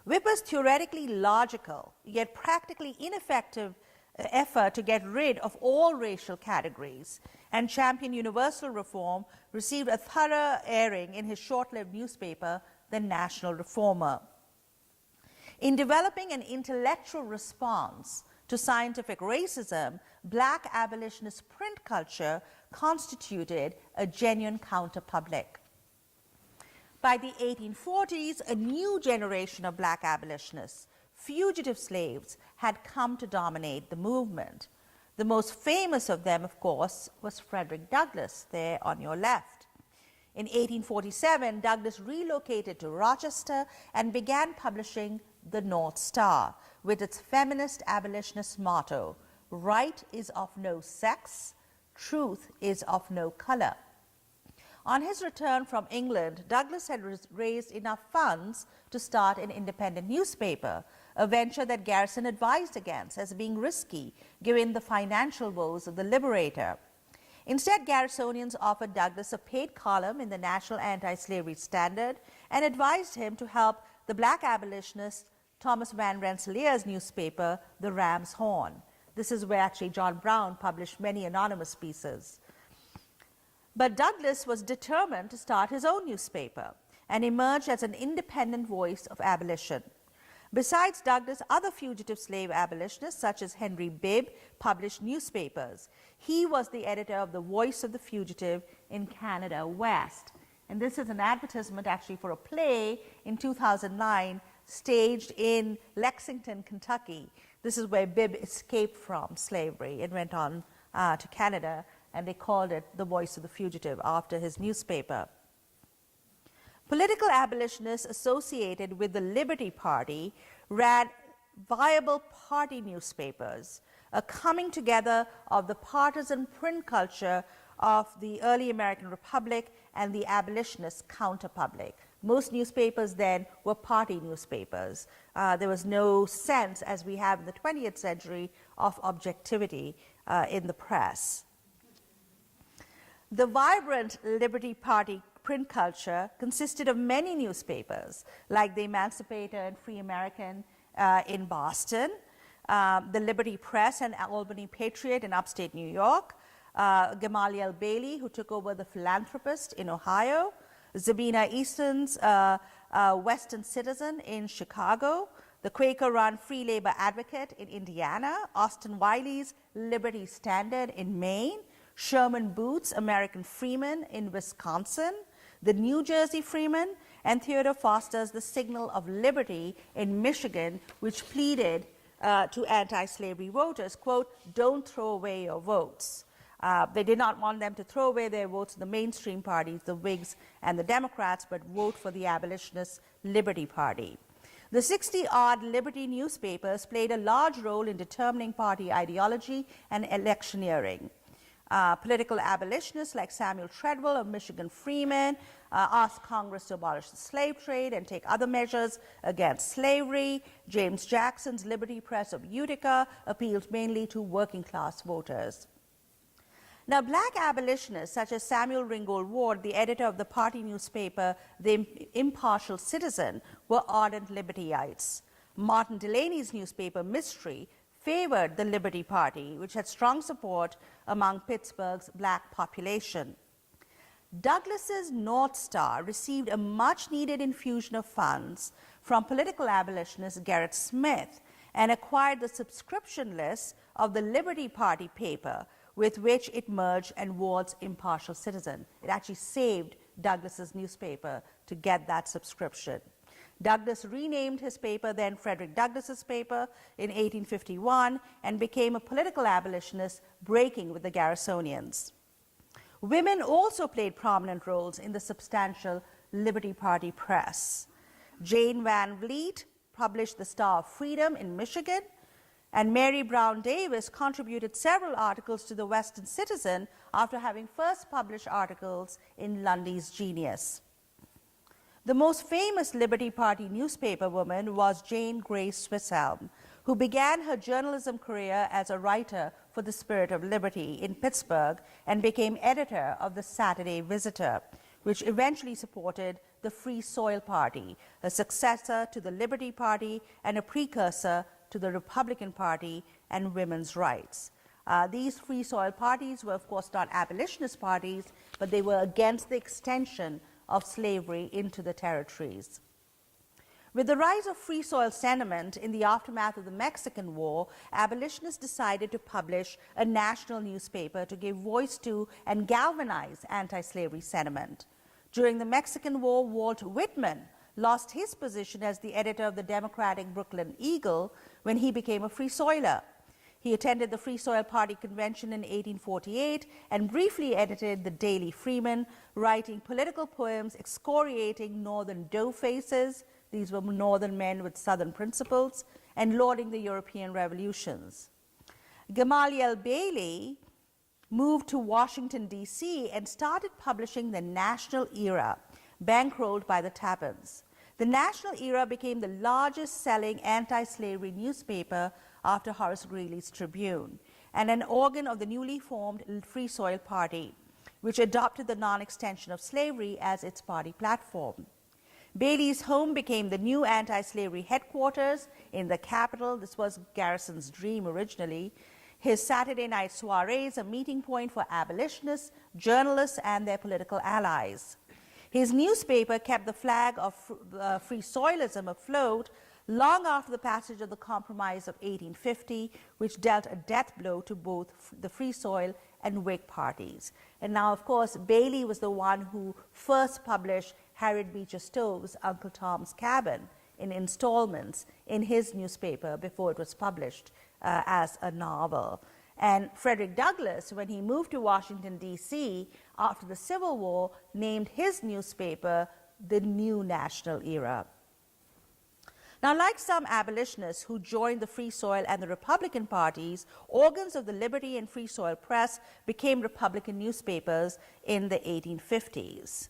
Whipper's theoretically logical, yet practically ineffective effort to get rid of all racial categories and champion universal reform received a thorough airing in his short-lived newspaper, The National Reformer. In developing an intellectual response to scientific racism, black abolitionist print culture constituted a genuine counterpublic. By the 1840s, a new generation of black abolitionists, fugitive slaves, had come to dominate the movement. The most famous of them, of course, was Frederick Douglass, there on your left. In 1847, Douglass relocated to Rochester and began publishing the North Star with its feminist abolitionist motto, right is of no sex, truth is of no color. On his return from England, Douglass had raised enough funds to start an independent newspaper, a venture that Garrison advised against as being risky given the financial woes of the Liberator. Instead, Garrisonians offered Douglass a paid column in the National Anti-Slavery Standard and advised him to help the black abolitionist Thomas Van Rensselaer's newspaper, The Ram's Horn. This is where actually John Brown published many anonymous pieces. But Douglass was determined to start his own newspaper and emerged as an independent voice of abolition. Besides Douglass, other fugitive slave abolitionists, such as Henry Bibb, published newspapers. He was the editor of the Voice of the Fugitive in Canada West. And this is an advertisement actually for a play in 2009 staged in Lexington, Kentucky. This is where Bibb escaped from slavery and went on to Canada, and they called it The Voice of the Fugitive after his newspaper. Political abolitionists associated with the Liberty Party ran viable party newspapers, a coming together of the partisan print culture of the early American Republic and the abolitionist counterpublic. Most newspapers then were party newspapers. There was no sense, as we have in the 20th century, of objectivity in the press. The vibrant Liberty Party print culture consisted of many newspapers, like the Emancipator and Free American in Boston, the Liberty Press and Albany Patriot in upstate New York, Gamaliel Bailey, who took over the Philanthropist in Ohio, Zabina Easton's Western Citizen in Chicago, the Quaker-run Free Labor Advocate in Indiana, Austin Wiley's Liberty Standard in Maine, Sherman Booth's American Freeman in Wisconsin, the New Jersey Freeman, and Theodore Foster's The Signal of Liberty in Michigan, which pleaded to anti-slavery voters, quote, don't throw away your votes. They did not want them to throw away their votes to the mainstream parties, the Whigs and the Democrats, but vote for the abolitionist Liberty Party. The 60-odd Liberty newspapers played a large role in determining party ideology and electioneering. Political abolitionists like Samuel Treadwell of Michigan Freeman asked Congress to abolish the slave trade and take other measures against slavery. James Jackson's Liberty Press of Utica appealed mainly to working-class voters. Now, black abolitionists such as Samuel Ringgold Ward, the editor of the party newspaper The Impartial Citizen, were ardent Libertyites. Martin Delaney's newspaper Mystery favored the Liberty Party, which had strong support among Pittsburgh's black population. Douglas's North Star received a much-needed infusion of funds from political abolitionist Gerrit Smith and acquired the subscription list of the Liberty Party paper, with which it merged and Ward's Impartial Citizen. It actually saved Douglas's newspaper to get that subscription. Douglas renamed his paper, then Frederick Douglass's paper, in 1851 and became a political abolitionist, breaking with the Garrisonians. Women also played prominent roles in the substantial Liberty Party press. Jane Van Vliet published the Star of Freedom in Michigan, and Mary Brown Davis contributed several articles to the Western Citizen after having first published articles in Lundy's Genius. The most famous Liberty Party newspaper woman was Jane Grace Swisshelm, who began her journalism career as a writer for the Spirit of Liberty in Pittsburgh and became editor of the Saturday Visitor, which eventually supported the Free Soil Party, a successor to the Liberty Party and a precursor to the Republican Party and women's rights. These Free Soil parties were, of course, not abolitionist parties, but they were against the extension of slavery into the territories. With the rise of Free Soil sentiment in the aftermath of the Mexican War, abolitionists decided to publish a national newspaper to give voice to and galvanize anti-slavery sentiment. During the Mexican War, Walt Whitman lost his position as the editor of the Democratic Brooklyn Eagle when he became a Free Soiler. He attended the Free Soil Party convention in 1848 and briefly edited the Daily Freeman, writing political poems excoriating Northern dough-faces, these were Northern men with Southern principles, and lauding the European revolutions. Gamaliel Bailey moved to Washington, D.C. and started publishing the National Era, bankrolled by the Tappans. The National Era became the largest-selling anti-slavery newspaper after Horace Greeley's Tribune, and an organ of the newly formed Free Soil Party, which adopted the non-extension of slavery as its party platform. Bailey's home became the new anti-slavery headquarters in the Capitol. This was Garrison's dream originally. His Saturday night soirees, a meeting point for abolitionists, journalists, and their political allies. His newspaper kept the flag of Free Soilism afloat long after the passage of the Compromise of 1850, which dealt a death blow to both the Free Soil and Whig parties. And now, of course, Bailey was the one who first published Harriet Beecher Stowe's Uncle Tom's Cabin in installments in his newspaper before it was published as a novel. And Frederick Douglass, when he moved to Washington, D.C. after the Civil War, named his newspaper the New National Era. Now, like some abolitionists who joined the Free Soil and the Republican parties, organs of the Liberty and Free Soil Press became Republican newspapers in the 1850s.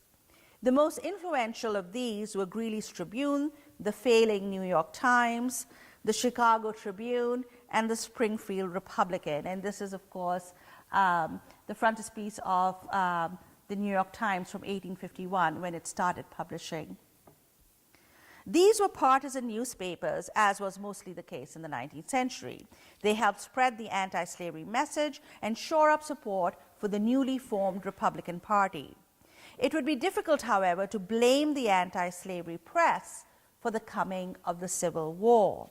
The most influential of these were Greeley's Tribune, the failing New York Times, the Chicago Tribune, and the Springfield Republican. And this is, of course, the frontispiece of the New York Times from 1851 when it started publishing. These were partisan newspapers, as was mostly the case in the 19th century. They helped spread the anti-slavery message and shore up support for the newly formed Republican Party. It would be difficult, however, to blame the anti-slavery press for the coming of the Civil War.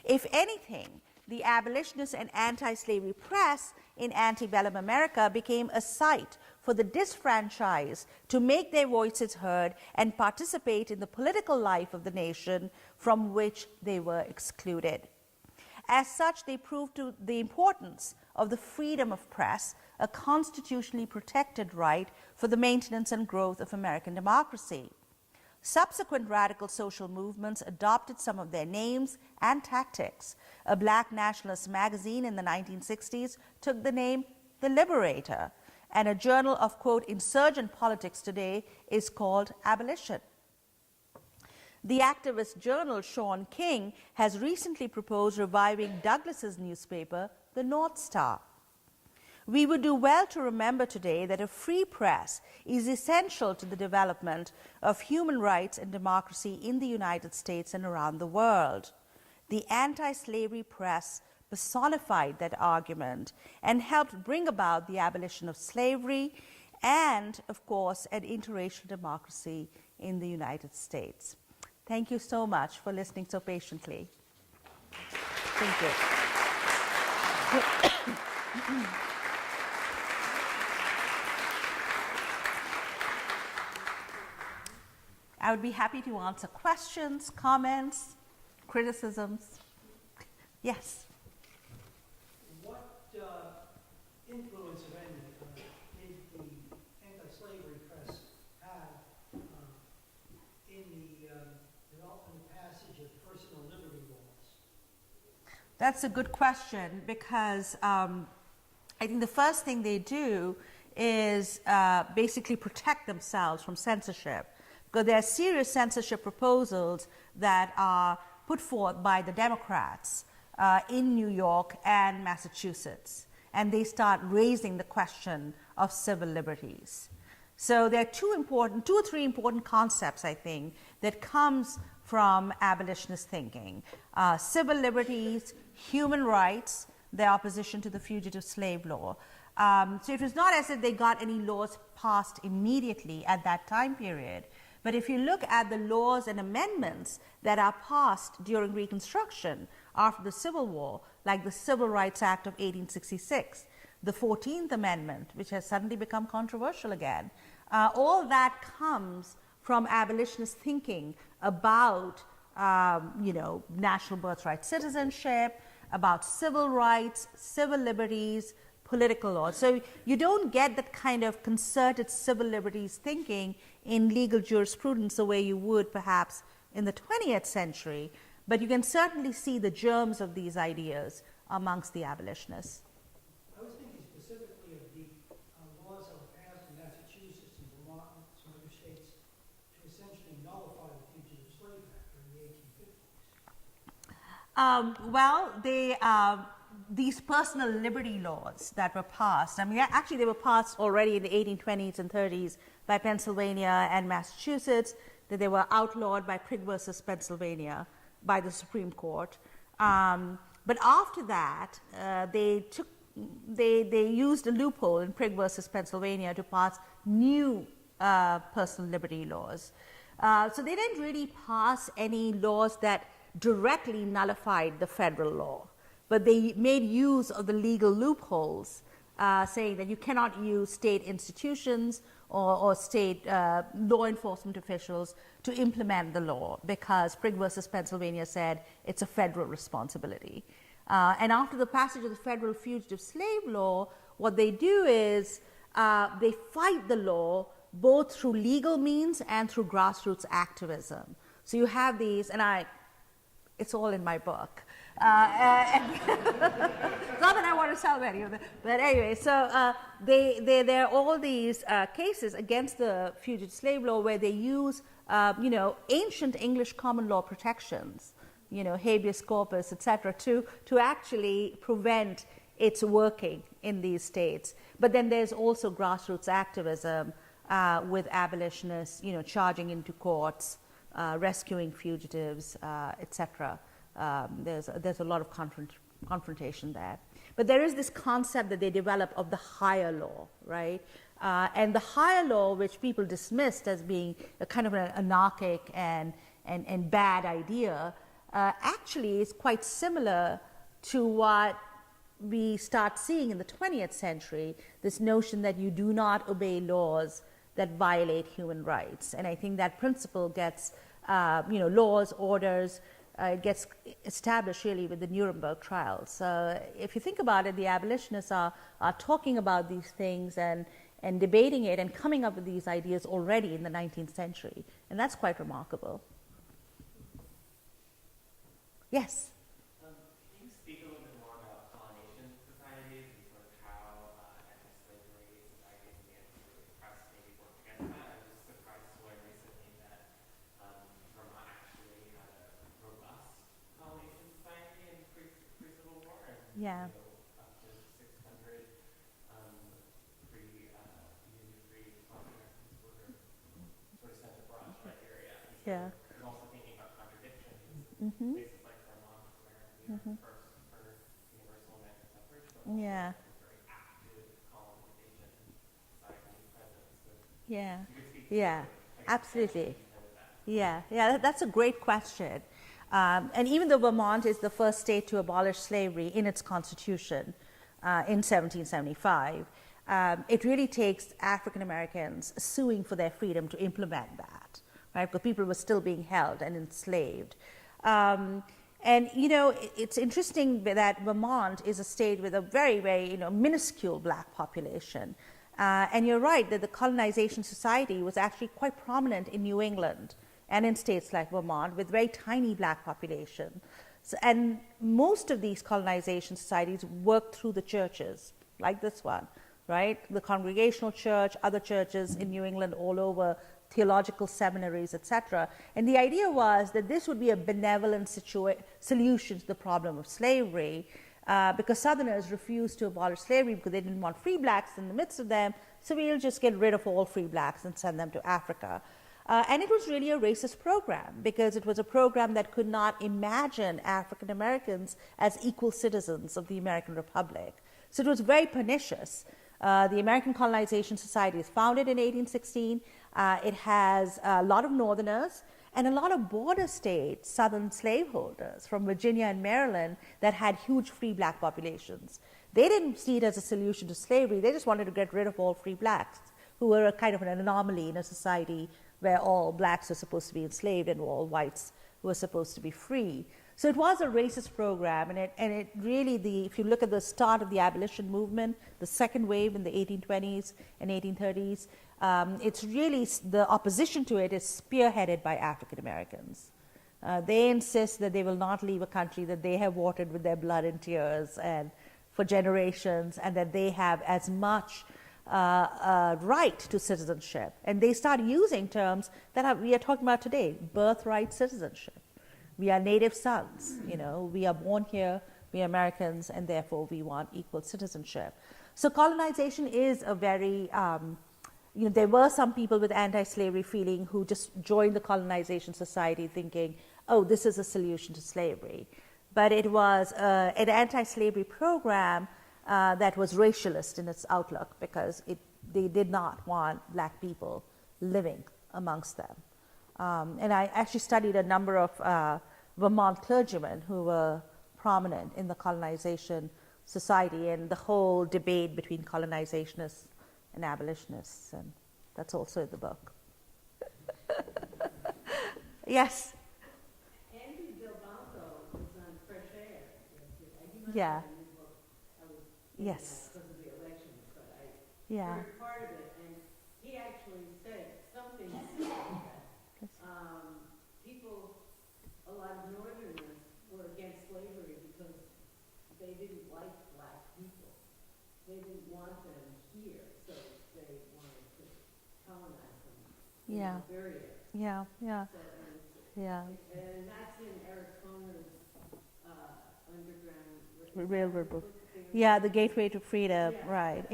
If anything, the abolitionist and anti-slavery press in antebellum America became a site for the disfranchised to make their voices heard and participate in the political life of the nation from which they were excluded. As such, they proved to the importance of the freedom of press, a constitutionally protected right for the maintenance and growth of American democracy. Subsequent radical social movements adopted some of their names and tactics. A black nationalist magazine in the 1960s took the name The Liberator, and a journal of, quote, insurgent politics today is called Abolition. The activist journal Shaun King has recently proposed reviving Douglas's newspaper, The North Star. We would do well to remember today that a free press is essential to the development of human rights and democracy in the United States and around the world. The anti-slavery press personified that argument and helped bring about the abolition of slavery and, of course, an interracial democracy in the United States. Thank you so much for listening so patiently. Thank you. I would be happy to answer questions, comments, criticisms. Yes? What influence, if any, did the anti-slavery press have in the development and passage of personal liberty laws? That's a good question, because I think the first thing they do is basically protect themselves from censorship. Because there are serious censorship proposals that are put forth by the Democrats in New York and Massachusetts, and they start raising the question of civil liberties. So there are two or three important concepts, I think, that comes from abolitionist thinking. Civil liberties, human rights, their opposition to the fugitive slave law. So it was not as if they got any laws passed immediately at that time period. But if you look at the laws and amendments that are passed during Reconstruction after the Civil War, like the Civil Rights Act of 1866, the 14th Amendment, which has suddenly become controversial again, all that comes from abolitionist thinking about national birthright citizenship, about civil rights, civil liberties, political laws. So you don't get that kind of concerted civil liberties thinking in legal jurisprudence the way you would perhaps in the 20th century, but you can certainly see the germs of these ideas amongst the abolitionists. I was thinking specifically of the laws that were passed in Massachusetts and Vermont and some other states to essentially nullify the Fugitive Slave Act in the 1850s. These personal liberty laws that were passed, I mean, actually they were passed already in the 1820s and 30s by Pennsylvania and Massachusetts, that they were outlawed by Prigg versus Pennsylvania by the Supreme Court. But after that, they used a loophole in Prigg versus Pennsylvania to pass new personal liberty laws. So they didn't really pass any laws that directly nullified the federal law, but they made use of the legal loopholes, saying that you cannot use state institutions or state law enforcement officials to implement the law, because Prigg versus Pennsylvania said it's a federal responsibility. And after the passage of the federal fugitive slave law, what they do is they fight the law both through legal means and through grassroots activism. So you have these, and it's all in my book. Not that I want to sell any of it, but anyway, so there are all these cases against the fugitive slave law where they use, ancient English common law protections, habeas corpus, etc., to actually prevent its working in these states. But then there's also grassroots activism with abolitionists, charging into courts, rescuing fugitives, etc. There's a lot of confrontation there. But there is this concept that they develop of the higher law, right? And the higher law, which people dismissed as being a kind of an anarchic and bad idea, actually is quite similar to what we start seeing in the 20th century, this notion that you do not obey laws that violate human rights. And I think that principle gets, laws, orders, it gets established really with the Nuremberg trials. So if you think about it, the abolitionists are talking about these things and debating it and coming up with these ideas already in the 19th century. And that's quite remarkable. Yes? Can you speak a little bit more about pollination societies and sort of how anti-slavery societies and the Antislavery Press maybe work together? I was just surprised to learn recently that Vermont actually had a robust pollination society in pre-Civil War, and Yeah. up to 600 Union-free Black Americans were sort of sent abroad to that area. And so Yeah. I'm also thinking about contradictions. Mm-hmm. Places like Vermont, where we are first for universal American suffrage, but also Yeah. a very active colonization society presence. So Yeah. you could speak to Yeah. sort of, I guess, Absolutely. tension with that. Yeah, that's a great question. And even though Vermont is the first state to abolish slavery in its constitution in 1775, it really takes African Americans suing for their freedom to implement that, right? Because people were still being held and enslaved. And it's interesting that Vermont is a state with a very, very minuscule black population. And you're right that the colonization society was actually quite prominent in New England and in states like Vermont with very tiny black population. So, and most of these colonization societies worked through the churches, like this one, right? The Congregational Church, other churches in New England all over, theological seminaries, etc. And the idea was that this would be a benevolent solution to the problem of slavery, because Southerners refused to abolish slavery because they didn't want free blacks in the midst of them, so we'll just get rid of all free blacks and send them to Africa. And it was really a racist program because it was a program that could not imagine African Americans as equal citizens of the American Republic. So it was very pernicious. The American Colonization Society is founded in 1816. It has a lot of Northerners and a lot of border states, Southern slaveholders from Virginia and Maryland that had huge free black populations. They didn't see it as a solution to slavery. They just wanted to get rid of all free blacks who were a kind of an anomaly in a society where all blacks were supposed to be enslaved and all whites were supposed to be free. So it was a racist program, and it really, if you look at the start of the abolition movement, the second wave in the 1820s and 1830s, it's really, the opposition to it is spearheaded by African Americans. They insist that they will not leave a country that they have watered with their blood and tears and for generations, and that they have as much right to citizenship. And they start using terms that we are talking about today, birthright citizenship. We are native sons, we are born here, we are Americans, and therefore we want equal citizenship. So colonization is a very, there were some people with anti-slavery feeling who just joined the colonization society thinking, oh, this is a solution to slavery. But it was an anti-slavery program that was racialist in its outlook because they did not want black people living amongst them. And I actually studied a number of Vermont clergymen who were prominent in the colonization society and the whole debate between colonizationists and abolitionists, and that's also in the book. Yes? Andy Delbanco was on Fresh Air yesterday. He must Yeah. have a new book. I was thinking Yes. that because of the elections, but I Yeah. heard part of it, and he actually said something similar that people, a lot of Northerners were against slavery because they didn't like black people. They didn't want them here, so they wanted to colonize them. Yeah. Bury it. Yeah. So, Yeah. and that's in Eric Foner's Underground Railroad book. Yeah, The Gateway to Freedom, right.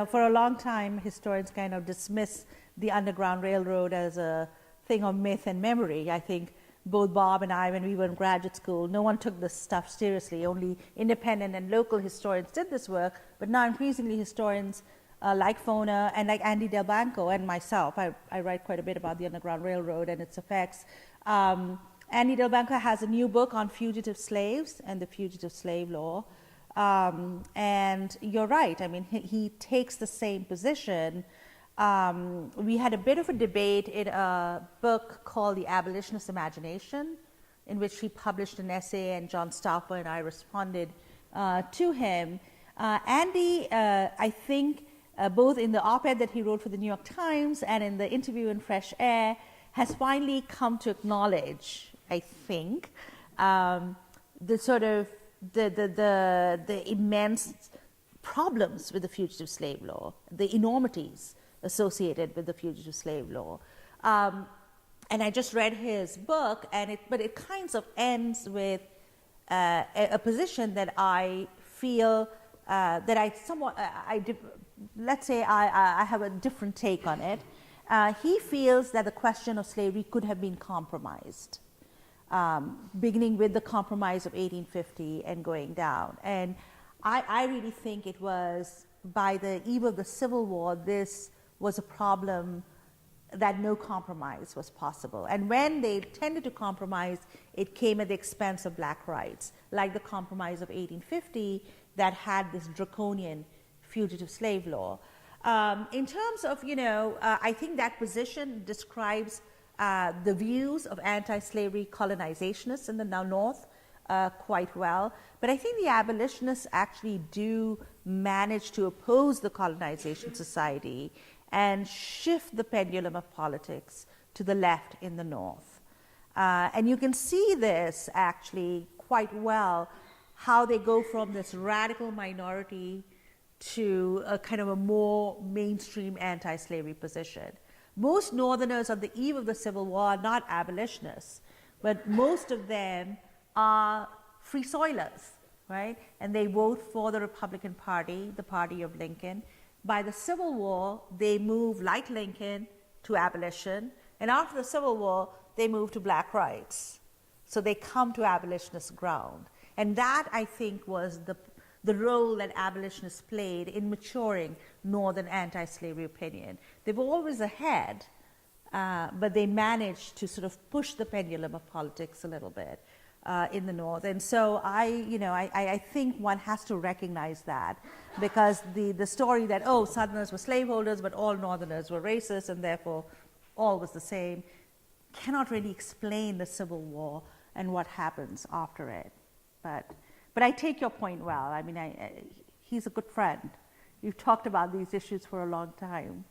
For a long time, historians kind of dismiss the Underground Railroad as a thing of myth and memory. I think both Bob and I, when we were in graduate school, no one took this stuff seriously. Only independent and local historians did this work, but now increasingly historians like Foner and like Andy Delbanco and myself. I write quite a bit about the Underground Railroad and its effects. Andy Delbanco has a new book on fugitive slaves and the fugitive slave law. And you're right, I mean, he takes the same position. We had a bit of a debate in a book called The Abolitionist Imagination, in which he published an essay, and John Stauffer and I responded to him. Andy, I think, both in the op-ed that he wrote for the New York Times and in the interview in Fresh Air, has finally come to acknowledge, I think, the sort of the immense problems with the fugitive slave law, the enormities associated with the fugitive slave law. And I just read his book, but it kind of ends with a position that I feel that I somewhat, let's say I have a different take on it. He feels that the question of slavery could have been compromised, beginning with the Compromise of 1850 and going down. And I really think it was by the eve of the Civil War, this was a problem that no compromise was possible. And when they tended to compromise, it came at the expense of black rights, like the Compromise of 1850 that had this draconian fugitive slave law. In terms of, I think that position describes the views of anti-slavery colonizationists in the North quite well. But I think the abolitionists actually do manage to oppose the colonization society and shift the pendulum of politics to the left in the North. And you can see this actually quite well, how they go from this radical minority to a kind of a more mainstream anti-slavery position. Most Northerners on the eve of the Civil War are not abolitionists, but most of them are free soilers, right? And they vote for the Republican Party, the party of Lincoln. By the Civil War, they move, like Lincoln, to abolition. And after the Civil War, they move to black rights. So they come to abolitionist ground. And that, I think, was the role that abolitionists played in maturing Northern anti-slavery opinion. They were always ahead, but they managed to sort of push the pendulum of politics a little bit in the North. And so I think one has to recognize that, because the story that, Southerners were slaveholders, but all Northerners were racist, and therefore all was the same, cannot really explain the Civil War and what happens after it. But I take your point well. I mean, he's a good friend. You've talked about these issues for a long time.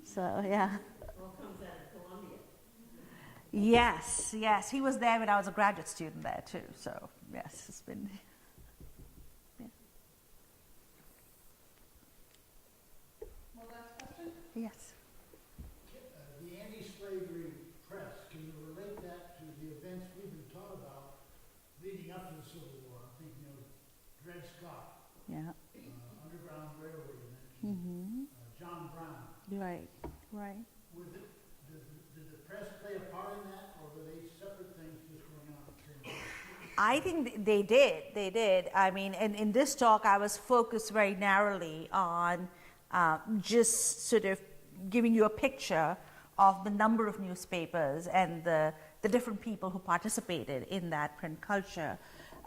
So, yeah. All comes out of Columbia. Yes. He was there when I was a graduate student there, too. So, yes, it's been... Yeah. One last question? Yes. The Antislavery Press, can you relate that to the events we've been taught about leading up to the Civil War? I'm thinking of Dred Scott, Yeah. Underground Railroad you mentioned, John Brown. Right. Did the press play a part in that, or were they separate things just going on at the same time? I think they did. I mean, in this talk, I was focused very narrowly on just sort of giving you a picture of the number of newspapers and the different people who participated in that print culture.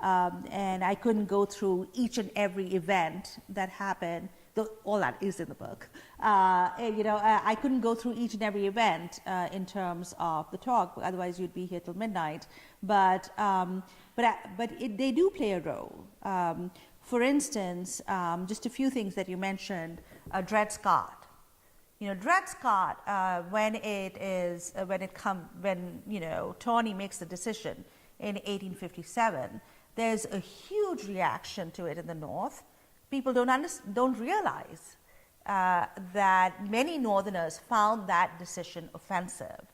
And I couldn't go through each and every event that happened, though all that is in the book. I couldn't go through each and every event in terms of the talk, otherwise you'd be here till midnight. But they do play a role. For instance, just a few things that you mentioned, Dred Scott. Dred Scott, when Tawney makes the decision in 1857, there's a huge reaction to it in the North. People don't realize that many Northerners found that decision offensive,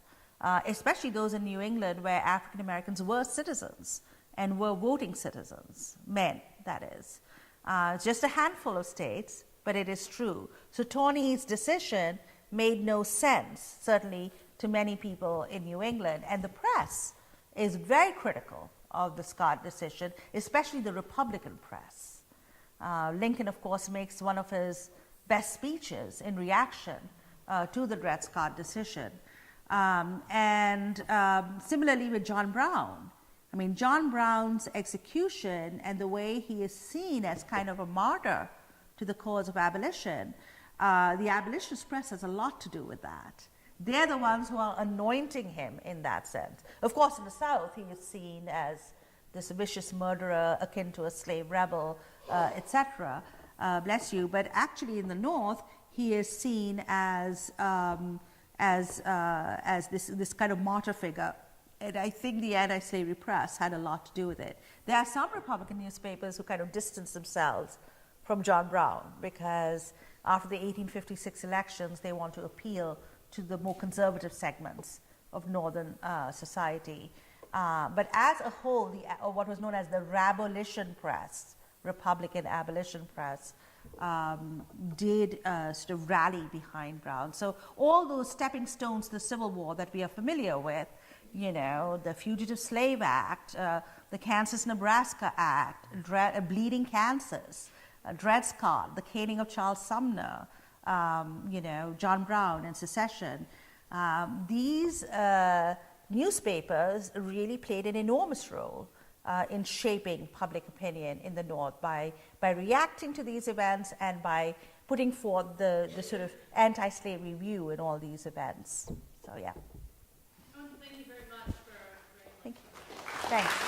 especially those in New England where African Americans were citizens and were voting citizens, men, that is. Just a handful of states, but it is true. So Tawney's decision made no sense, certainly to many people in New England, and the press is very critical of the Scott decision, especially the Republican press. Lincoln, of course, makes one of his best speeches in reaction to the Dred Scott decision. Similarly with John Brown. I mean, John Brown's execution and the way he is seen as kind of a martyr to the cause of abolition, the Abolitionist Press has a lot to do with that. They're the ones who are anointing him in that sense. Of course, in the South, he is seen as this vicious murderer akin to a slave rebel, etc. Bless you. But actually, in the North, he is seen as this kind of martyr figure. And I think the Antislavery Press had a lot to do with it. There are some Republican newspapers who kind of distance themselves from John Brown because after the 1856 elections, they want to appeal to the more conservative segments of Northern society. But as a whole, what was known as the Rabolition Press, Republican Abolition Press, did sort of rally behind Brown. So all those stepping stones to the Civil War that we are familiar with, you know, the Fugitive Slave Act, the Kansas-Nebraska Act, Bleeding Kansas, Dred Scott, the caning of Charles Sumner, you know, John Brown and secession. These newspapers really played an enormous role in shaping public opinion in the North by reacting to these events and by putting forth the sort of anti-slavery view in all these events. So, yeah. Thank you very much for Thank you. Thanks.